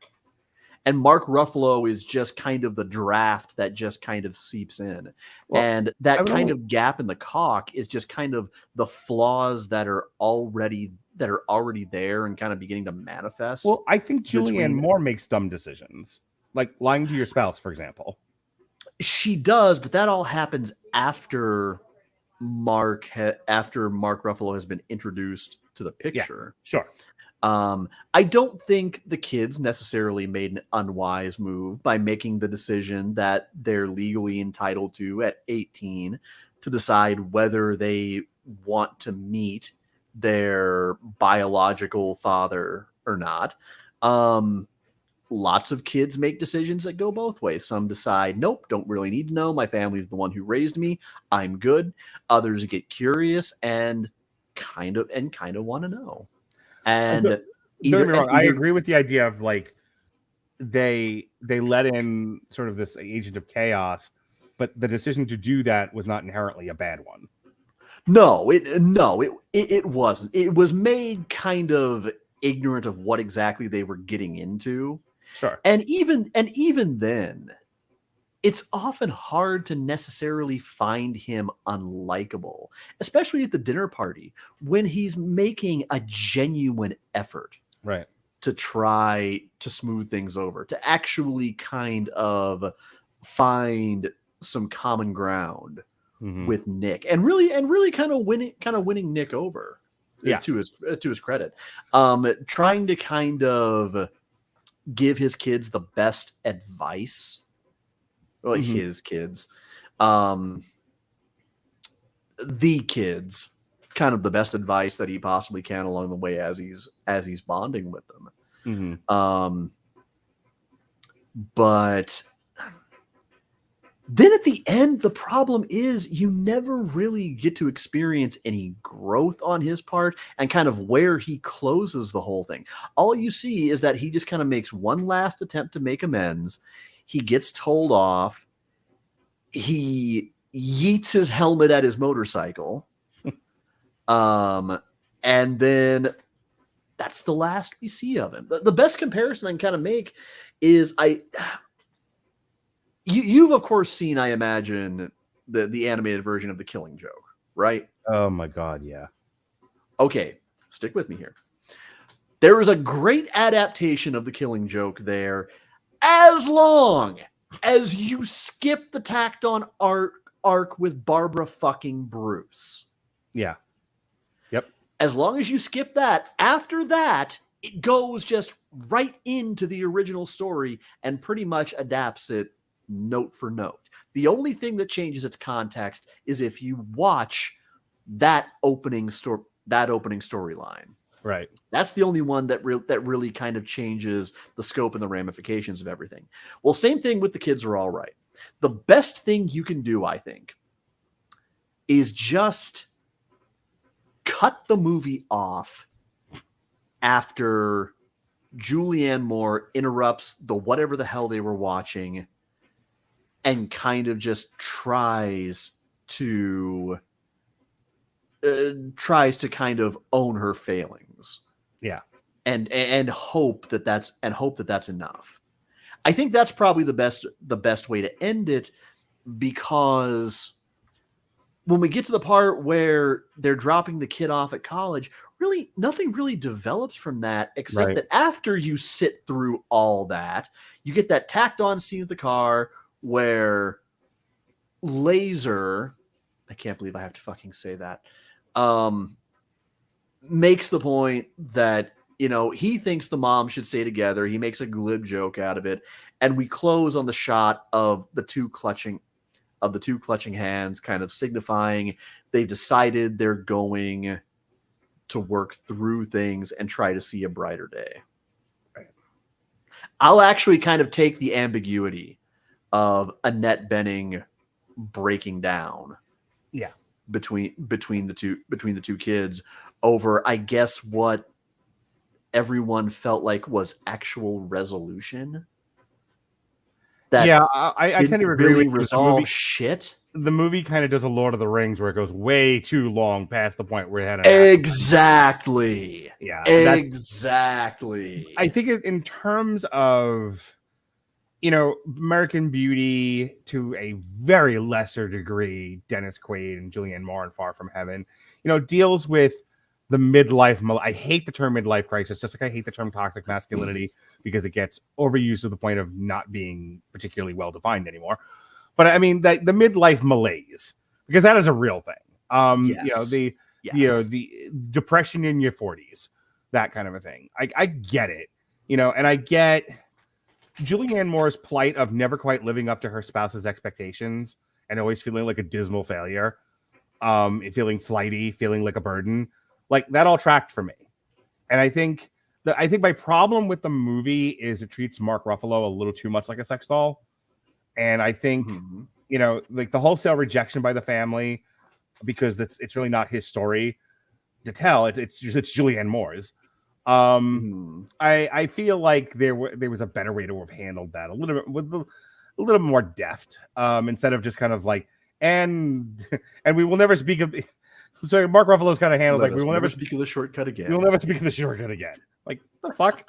Speaker 5: and Mark Ruffalo is just kind of the draft that just kind of seeps in.
Speaker 1: Well,
Speaker 5: And
Speaker 1: I
Speaker 5: that
Speaker 1: would
Speaker 5: kind
Speaker 1: al-
Speaker 5: of gap in the caulk is just kind of the flaws that are already there and kind of beginning to manifest.
Speaker 1: Well, I think Julianne
Speaker 5: between-
Speaker 1: Moore makes dumb decisions, like lying to your spouse, for example.
Speaker 5: She does, but that all happens after Mark Ruffalo has been introduced to the picture.
Speaker 1: Sure.
Speaker 5: I don't think the kids necessarily made an unwise move by making the decision that they're legally entitled to at 18 to decide whether they want to meet their biological father or not. Lots of kids make decisions that go both ways. Some decide, nope, don't really need to know. My family's the one who raised me. I'm good. Others get curious and kind of want to know. And
Speaker 1: Don't get me wrong. I agree with the idea of like they let in sort of this agent of chaos, but the decision to do that was not inherently a bad one.
Speaker 5: No, it wasn't. It was made kind of ignorant of what exactly they were getting into.
Speaker 1: Sure.
Speaker 5: And even then, it's often hard to necessarily find him unlikable, especially at the dinner party when he's making a genuine effort
Speaker 1: Right.
Speaker 5: to try to smooth things over, to actually kind of find some common ground with Nick, and really kind of winning Nick over.
Speaker 1: Yeah.
Speaker 5: To his credit, trying to kind of give his kids the best advice. Well, his kids, the kids, kind of the best advice that he possibly can along the way as he's bonding with them. But then at the end, the problem is you never really get to experience any growth on his part and kind of where he closes the whole thing. All you see is that he just kind of makes one last attempt to make amends. He gets told off. He yeets his helmet at his motorcycle. And then that's the last we see of him. The best comparison I can kind of make is You've of course seen, I imagine, the animated version of The Killing Joke, right?
Speaker 1: Oh my God, yeah.
Speaker 5: Okay, stick with me here. There is a great adaptation of The Killing Joke there, as long as you skip the tacked on arc with Barbara fucking Bruce.
Speaker 1: Yeah. Yep.
Speaker 5: As long as you skip that, after that, it goes just right into the original story and pretty much adapts it note for note. The only thing that changes its context is if you watch that opening storyline.
Speaker 1: Right.
Speaker 5: That's the only one that really kind of changes the scope and the ramifications of everything. Well, same thing with The Kids Are All Right. The best thing you can do, I think, is just cut the movie off after Julianne Moore interrupts the whatever the hell they were watching and kind of just tries to kind of own her failings.
Speaker 1: Yeah.
Speaker 5: And hope that that's enough. I think that's probably the best way to end it, because when we get to the part where they're dropping the kid off at college, really nothing really develops from that, except that after you sit through all that, you get that tacked on scene of the car where Laser, I can't believe I have to fucking say that, makes the point that, you know, he thinks the mom should stay together. He makes a glib joke out of it. And we close on the shot of the two clutching hands, kind of signifying they've decided they're going to work through things and try to see a brighter day. I'll actually kind of take the ambiguity of Annette Bening breaking down between the two kids over, I guess, what everyone felt like was actual resolution. That
Speaker 1: I tend to agree
Speaker 5: really
Speaker 1: with you.
Speaker 5: Resolve shit.
Speaker 1: The movie kind of does a Lord of the Rings where it goes way too long past the point where it had an
Speaker 5: exactly.
Speaker 1: Yeah,
Speaker 5: exactly.
Speaker 1: I think in terms of, you know, American Beauty, to a very lesser degree, Dennis Quaid and Julianne Moore in Far From Heaven, you know, deals with the midlife. I hate the term midlife crisis, just like I hate the term toxic masculinity because it gets overused to the point of not being particularly well defined anymore. But I mean, the midlife malaise, because that is a real thing. You know, the depression in your 40s, that kind of a thing. I get it, you know, and I get Julianne Moore's plight of never quite living up to her spouse's expectations and always feeling like a dismal failure, feeling flighty, feeling like a burden. Like, that all tracked for me. And I think my problem with the movie is it treats Mark Ruffalo a little too much like a sex doll. And I think, you know, like the wholesale rejection by the family, because it's really not his story to tell. It's Julianne Moore's. I feel like there was a better way to have handled that a little bit with a little more deft, instead of just kind of like, and we will never speak of. So Mark Ruffalo's kind of handled like, we will never
Speaker 5: speak of the shortcut again.
Speaker 1: We will never speak of the shortcut again. Like, the fuck.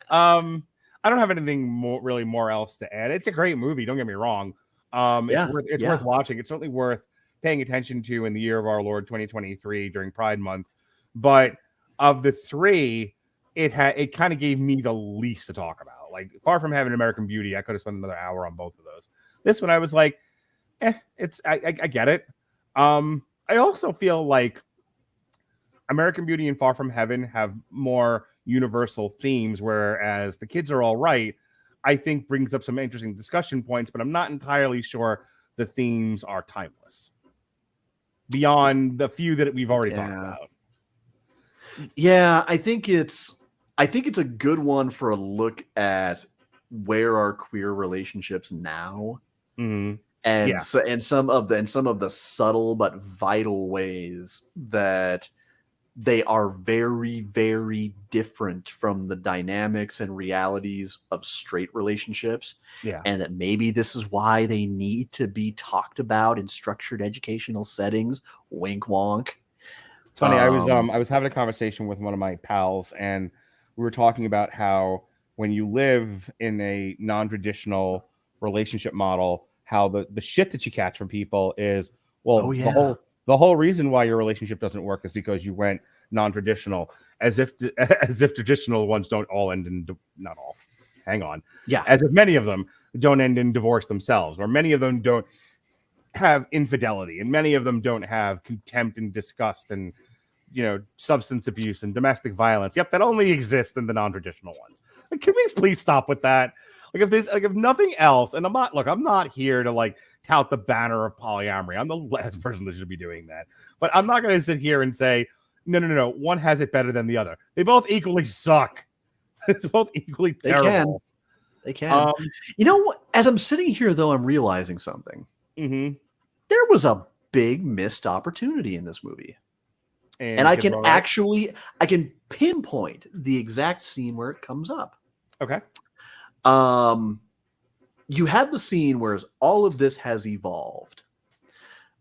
Speaker 1: I don't have anything more else to add. It's a great movie. Don't get me wrong. It's worth watching. It's certainly worth paying attention to in the year of our Lord 2023 during Pride Month. But of the three, it kind of gave me the least to talk about. Like, Far From Heaven, American Beauty, I could have spent another hour on both of those. This one, I was like, I get it. I also feel like American Beauty and Far From Heaven have more universal themes, whereas The Kids Are All Right, I think, brings up some interesting discussion points, but I'm not entirely sure the themes are timeless beyond the few that we've already talked about.
Speaker 5: Yeah, I think it's a good one for a look at where are queer relationships now. And some of the subtle but vital ways that they are very, very different from the dynamics and realities of straight relationships. And that maybe this is why they need to be talked about in structured educational settings. Wink wonk.
Speaker 1: It's funny. I was having a conversation with one of my pals, and we were talking about how when you live in a non-traditional relationship model, how the shit that you catch from people is, well, the whole reason why your relationship doesn't work is because you went non-traditional, as if traditional ones don't all end in not all. Hang on. As if many of them don't end in divorce themselves, or many of them don't have infidelity, and many of them don't have contempt and disgust and, you know, substance abuse and domestic violence. Yep, that only exists in the non-traditional ones. Like, can we please stop with that? Like, if nothing else, and I'm not here to like tout the banner of polyamory. I'm the last person that should be doing that. But I'm not going to sit here and say, no, one has it better than the other. They both equally suck. It's both equally terrible.
Speaker 5: They can. You know what? As I'm sitting here, though, I'm realizing something. There was a big missed opportunity in this movie. And I can pinpoint the exact scene where it comes up.
Speaker 1: Okay.
Speaker 5: You have the scene where all of this has evolved.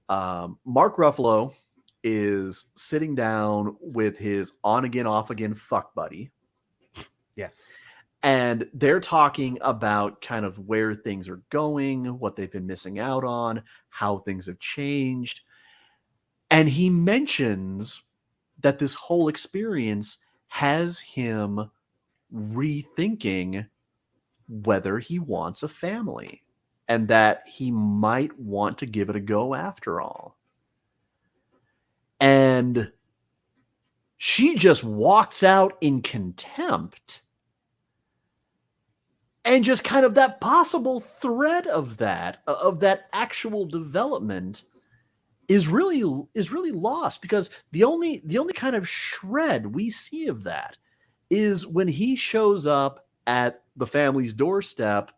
Speaker 5: Mark Ruffalo is sitting down with his on again, off again fuck buddy.
Speaker 1: Yes.
Speaker 5: And they're talking about kind of where things are going, what they've been missing out on, how things have changed. And he mentions that this whole experience has him rethinking whether he wants a family. and that he might want to give it a go after all. And she just walks out in contempt. And just kind of that possible thread of that actual development is really lost, because the only kind of shred we see of that is when he shows up at the family's doorstep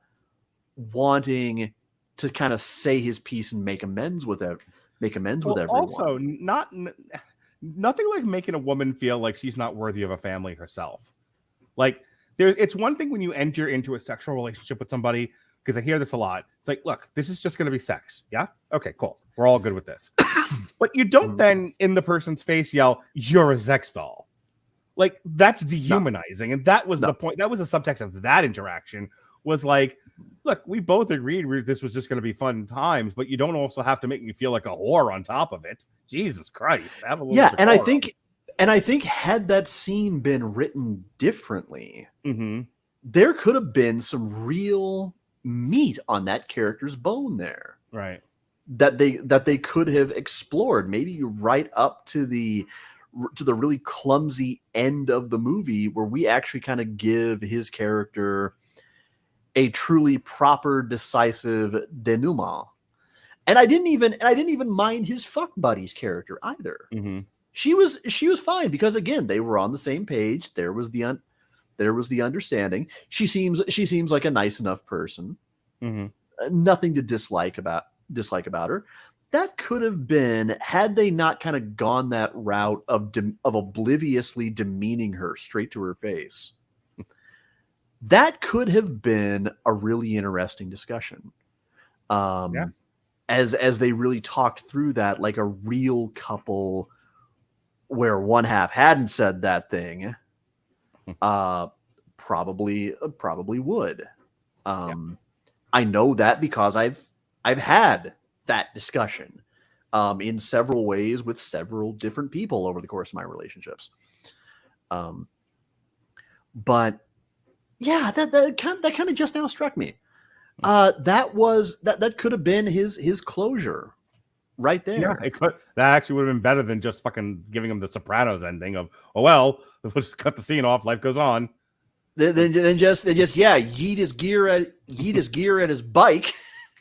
Speaker 5: wanting to kind of say his piece and make amends with everyone.
Speaker 1: Also, nothing like making a woman feel like she's not worthy of a family herself. Like, it's one thing when you enter into a sexual relationship with somebody, because I hear this a lot. It's like, look, this is just going to be sex. Yeah? Okay, cool. We're all good with this. But you don't then, in the person's face, yell, "You're a sex doll." Like, that's dehumanizing. And that was the point. That was the subtext of that interaction, was like, look, we both agreed this was just going to be fun times, but you don't also have to make me feel like a whore on top of it. Jesus Christ. Have a little decorum.
Speaker 5: And I think had that scene been written differently,
Speaker 1: mm-hmm.
Speaker 5: there could have been some real meat on that character's bone there.
Speaker 1: Right.
Speaker 5: That they could have explored, maybe right up to the really clumsy end of the movie, where we actually kind of give his character a truly proper, decisive denouement. And I didn't even mind his fuck buddy's character either.
Speaker 1: Mm-hmm.
Speaker 5: She was fine, because again, they were on the same page. There was the understanding. She seems like a nice enough person.
Speaker 1: Mm-hmm.
Speaker 5: Nothing to dislike about her. That could have been, had they not kind of gone that route of obliviously demeaning her straight to her face. That could have been a really interesting discussion. As they really talked through that like a real couple, where one half hadn't said that thing, probably would. I know that because I've had that discussion in several ways with several different people over the course of my relationships. But yeah, that kind of just now struck me. That could have been his closure right there.
Speaker 1: Yeah, it could. That actually would have been better than just fucking giving him the Sopranos ending of, oh well, we'll just cut the scene off, life goes on.
Speaker 5: Then just yeet his gear at his bike,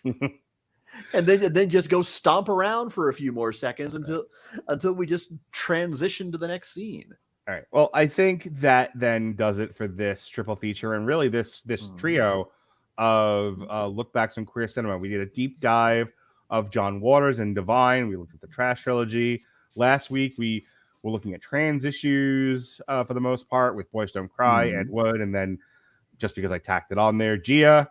Speaker 5: and then just go stomp around for a few more seconds until we just transition to the next scene.
Speaker 1: All right. Well, I think that then does it for this triple feature, and really this trio of look backs on queer cinema. We did a deep dive of John Waters and Divine. We looked at the Trash trilogy. Last week we were looking at trans issues for the most part, with Boys Don't Cry, Ed Wood, and then just because I tacked it on there, Gia.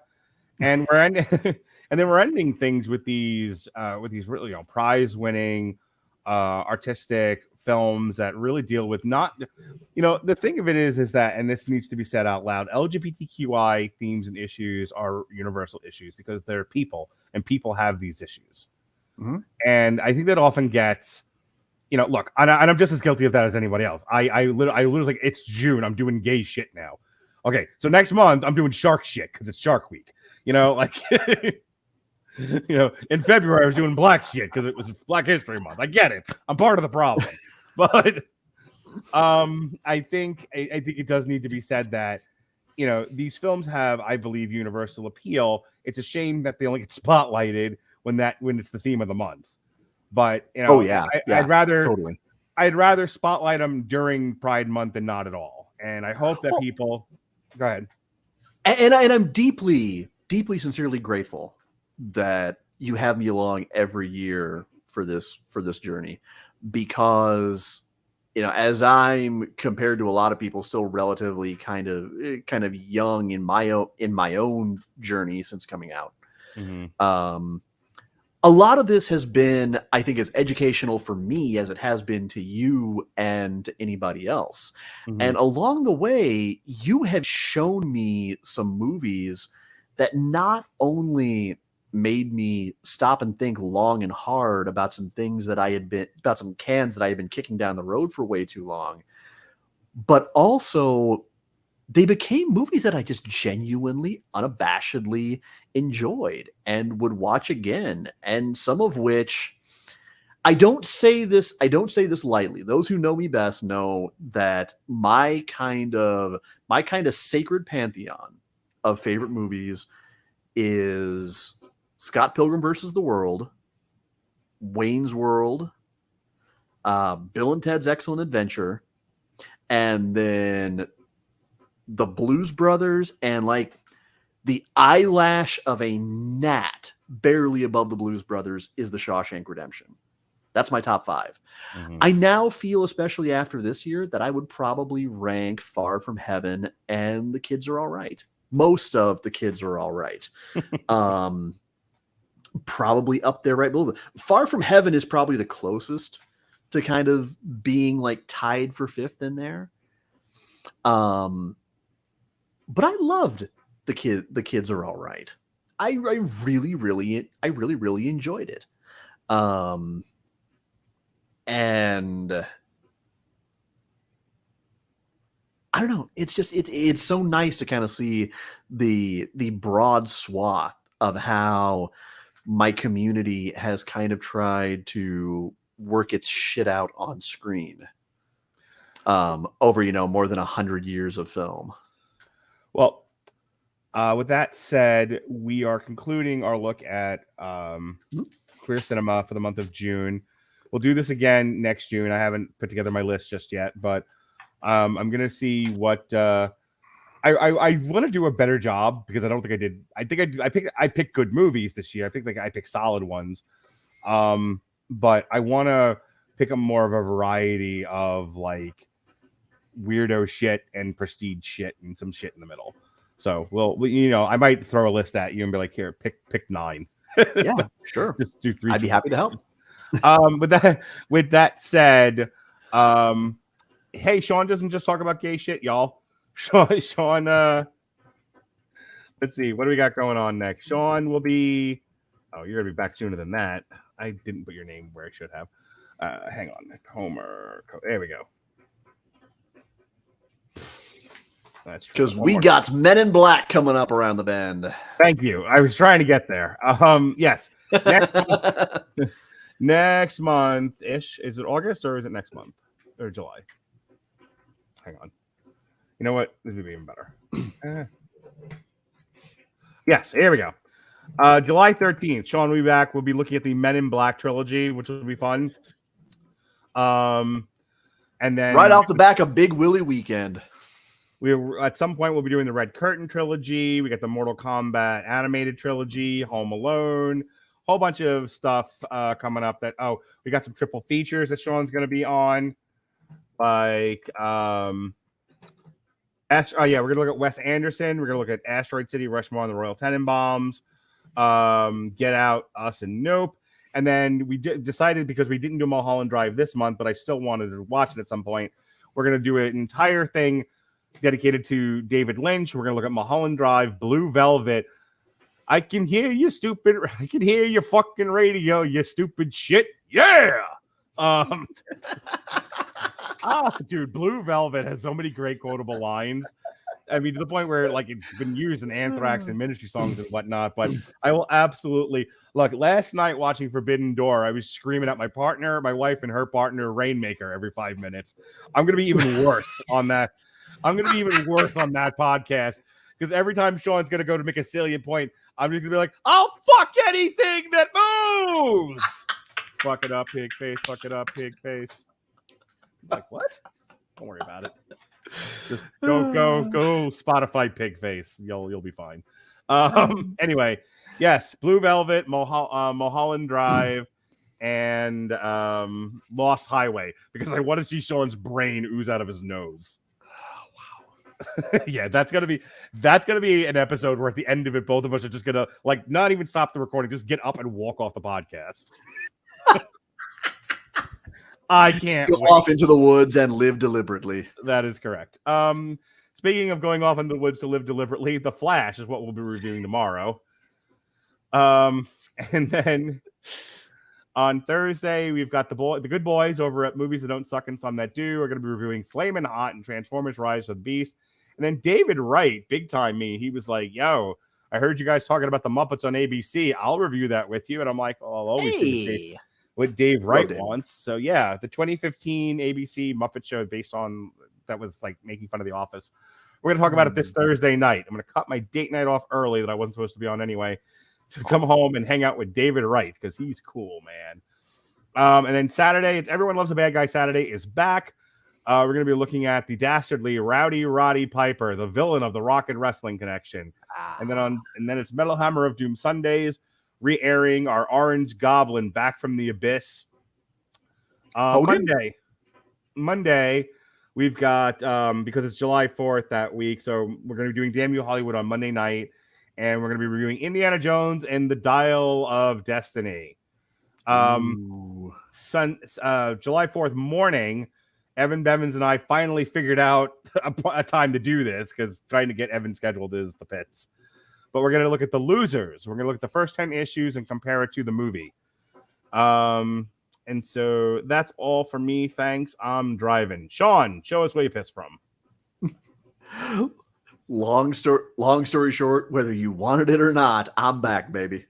Speaker 1: And we're ending, and then we're ending things with these really prize winning artistic films that really deal with not, the thing of it is that, and this needs to be said out loud, LGBTQI themes and issues are universal issues because they're people, and people have these issues.
Speaker 5: Mm-hmm.
Speaker 1: And I think that often gets, look, and I'm just as guilty of that as anybody else. I literally like, it's June, I'm doing gay shit now. Okay, so next month I'm doing shark shit because it's Shark Week. Like, in February I was doing black shit because it was Black History Month. I get it. I'm part of the problem. But I think it does need to be said that, these films have, I believe, universal appeal. It's a shame that they only get spotlighted when it's the theme of the month. But I'd rather spotlight them during Pride Month than not at all. And I hope that people go ahead.
Speaker 5: And I'm deeply, deeply, sincerely grateful that you have me along every year for this journey, because as I'm, compared to a lot of people, still relatively kind of young in my own journey since coming out.
Speaker 1: Mm-hmm.
Speaker 5: A lot of this has been, I think, as educational for me as it has been to you and anybody else.
Speaker 1: Mm-hmm.
Speaker 5: And along the way, you have shown me some movies that not only made me stop and think long and hard about some cans that I had been kicking down the road for way too long, but also they became movies that I just genuinely, unabashedly enjoyed and would watch again. And some of which I don't say this lightly. Those who know me best know that my kind of sacred pantheon of favorite movies is Scott Pilgrim versus the World, Wayne's World, Bill and Ted's Excellent Adventure, and then the Blues Brothers, and like the eyelash of a gnat barely above the Blues Brothers is The Shawshank Redemption. That's my top 5.
Speaker 1: Mhm.
Speaker 5: I now feel, especially after this year, that I would probably rank Far From Heaven and The Kids Are All Right. Most of The Kids Are All Right. Probably up there right below. Far From Heaven is probably the closest to kind of being like tied for 5th in there. But I loved The Kids Are All Right. I really enjoyed it. And I don't know. It's just it's so nice to kind of see the broad swath of how my community has kind of tried to work its shit out on screen over more than 100 years of film.
Speaker 1: Well, with that said, we are concluding our look at queer cinema for the month of June. We'll do this again next June. I haven't put together my list just yet, but I'm gonna see what I want to do a better job, because I don't think I did. I picked good movies this year. I think I picked solid ones, but I want to pick up more of a variety of like weirdo shit and prestige shit and some shit in the middle. So I might throw a list at you and be like, here, pick 9.
Speaker 5: Yeah, sure.
Speaker 1: Just do 3.
Speaker 5: I'd be happy to help.
Speaker 1: With that said, hey, Sean doesn't just talk about gay shit, y'all. Sean, let's see, what do we got going on next? Sean will be, you're gonna be back sooner than that. I didn't put your name where I should have. Hang on, Homer. There we go. That's
Speaker 5: because we got Men in Black coming up around the bend.
Speaker 1: Thank you. I was trying to get there. Yes. Next month ish. Is it August or is it next month or July? Hang on. You know what? This would be even better. Yes, here we go. July 13th. Sean will be back. We'll be looking at the Men in Black trilogy, which will be fun. And then
Speaker 5: right off the back of Big Willie weekend.
Speaker 1: At some point we'll be doing the Red Curtain trilogy. We got the Mortal Kombat animated trilogy, Home Alone, whole bunch of stuff coming up. We got some triple features that Sean's going to be on, like we're gonna look at Wes Anderson. We're gonna look at Asteroid City, Rushmore, and the Royal Tenenbaums, Get Out, Us, and Nope. And then we decided, because we didn't do Mulholland Drive this month, but I still wanted to watch it at some point, we're gonna do an entire thing dedicated to David Lynch. We're gonna look at Mulholland Drive, Blue Velvet. I can hear you, stupid. I can hear your fucking radio, you stupid shit. Yeah. Dude, Blue Velvet has so many great quotable lines. I mean, to the point where like it's been used in Anthrax and Ministry songs and whatnot. But I will absolutely look. Last night watching Forbidden Door, I was screaming at my partner, my wife, and her partner, Rainmaker, every 5 minutes. I'm gonna be even worse on that. I'm gonna be even worse on that podcast, because every time Sean's gonna go to make a salient point, I'm just gonna be like, "I'll fuck anything that moves." Fuck it up, pig face. Fuck it up, pig face. Like, what? Don't worry about it. Just go Spotify pig face. You'll be fine. Anyway, yes, Blue Velvet, Mulholland Drive, and Lost Highway, because I want to see Sean's brain ooze out of his nose. Yeah, that's gonna be an episode where at the end of it, both of us are just gonna like not even stop the recording, just get up and walk off the podcast. I can't
Speaker 5: go off into the woods and live deliberately.
Speaker 1: That is correct. Speaking of going off into the woods to live deliberately, The Flash is what we'll be reviewing tomorrow. And then on Thursday, we've got the good boys over at Movies That Don't Suck and Some That Do. We're going to be reviewing Flamin' Hot and Transformers: Rise of the Beast. And then David Wright, big time me, he was like, yo, I heard you guys talking about the Muppets on ABC. I'll review that with you. And I'm like, oh, I'll always do what Dave Wright wants. So yeah, the 2015 ABC Muppet Show based on that was like making fun of The Office. We're going to talk about it this Thursday night. I'm going to cut my date night off early that I wasn't supposed to be on anyway to come home and hang out with David Wright because he's cool, man. And then Saturday, it's Everyone Loves a Bad Guy Saturday is back. We're going to be looking at the dastardly Rowdy Roddy Piper, the villain of the Rock and Wrestling Connection. And then it's Metal Hammer of Doom Sundays, re-airing our Orange Goblin Back from the Abyss. Monday, we've got because it's July 4th that week, so we're going to be doing Damn You Hollywood on Monday night, and we're going to be reviewing Indiana Jones and the Dial of Destiny. July 4th morning, Evan Bevins and I finally figured out a time to do this because trying to get Evan scheduled is the pits. But we're going to look at the losers. We're going to look at the first 10 issues and compare it to the movie. And so that's all for me. Thanks. I'm driving. Sean, show us where you pissed from.
Speaker 5: Long story short, whether you wanted it or not, I'm back, baby.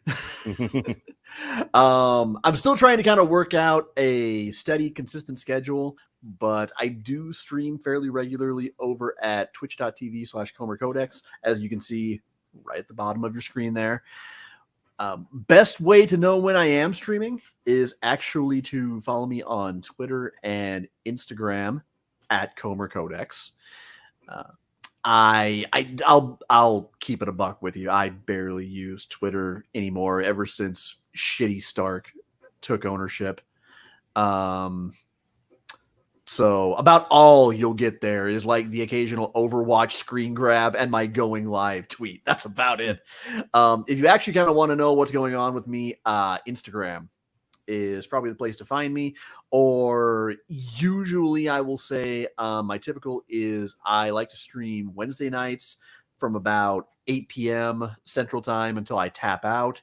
Speaker 5: I'm still trying to kind of work out a steady, consistent schedule, but I do stream fairly regularly over at twitch.tv/ComerCodex, as you can see right at the bottom of your screen there. Best way to know when I am streaming is actually to follow me on Twitter and Instagram at ComerCodex. I'll keep it a buck with you. I barely use Twitter anymore ever since Shitty Stark took ownership. So about all you'll get there is like the occasional Overwatch screen grab and my going live tweet. That's about it. If you actually kind of want to know what's going on with me, Instagram is probably the place to find me. Or usually I will say my typical is I like to stream Wednesday nights from about 8 p.m. Central Time until I tap out.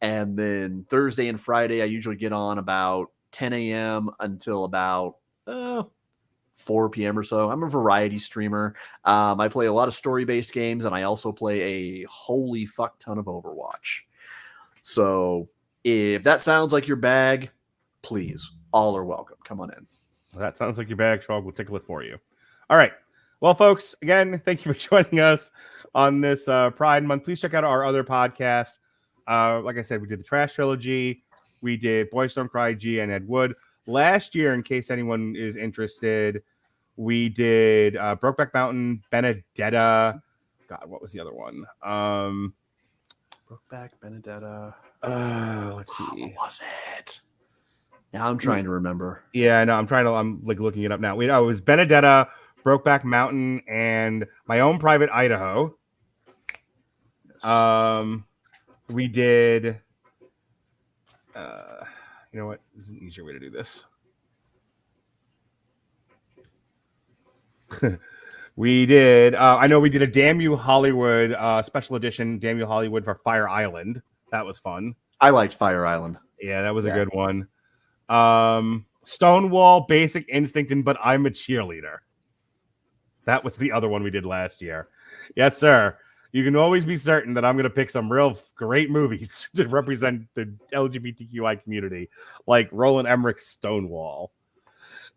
Speaker 5: And then Thursday and Friday, I usually get on about 10 a.m. until about 4 p.m. or so. I'm a variety streamer. I play a lot of story-based games, and I also play a holy fuck ton of Overwatch. So if that sounds like your bag, please, all are welcome. Come on in.
Speaker 1: Well, that sounds like your bag, Shog. We'll tickle it for you. All right. Well, folks, again, thank you for joining us on this Pride Month. Please check out our other podcasts. Like I said, we did the Trash Trilogy. We did Boys Don't Cry, G, and Ed Wood. Last year, in case anyone is interested, we did Brokeback Mountain, Benedetta. God, what was the other one?
Speaker 5: Brokeback, Benedetta.
Speaker 1: Let's see.
Speaker 5: What was it? Now I'm trying to remember.
Speaker 1: Yeah, no, I'm like looking it up now. It was Benedetta, Brokeback Mountain, and My Own Private Idaho. Yes. We did. You know what? There's an easier way to do this. We did. I know we did a Damn You Hollywood special edition, Damn You Hollywood for Fire Island. That was fun.
Speaker 5: I liked Fire Island.
Speaker 1: Yeah, that was a good one. Stonewall, Basic Instinct, and But I'm a Cheerleader. That was the other one we did last year. Yes, sir. You can always be certain that I'm going to pick some real great movies to represent the LGBTQI community, like Roland Emmerich's Stonewall.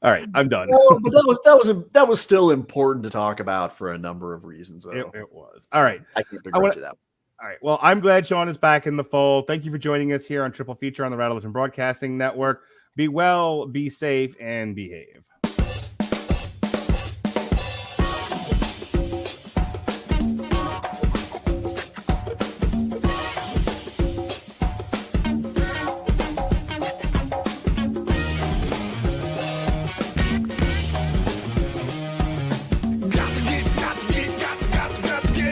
Speaker 1: All right, I'm done.
Speaker 5: Well, but that was still important to talk about for a number of reasons.
Speaker 1: It was. All right.
Speaker 5: I can't begrudge you that.
Speaker 1: All right. Well, I'm glad Sean is back in the fold. Thank you for joining us here on Triple Feature on the Radulich Broadcasting Network. Be well, be safe, and behave.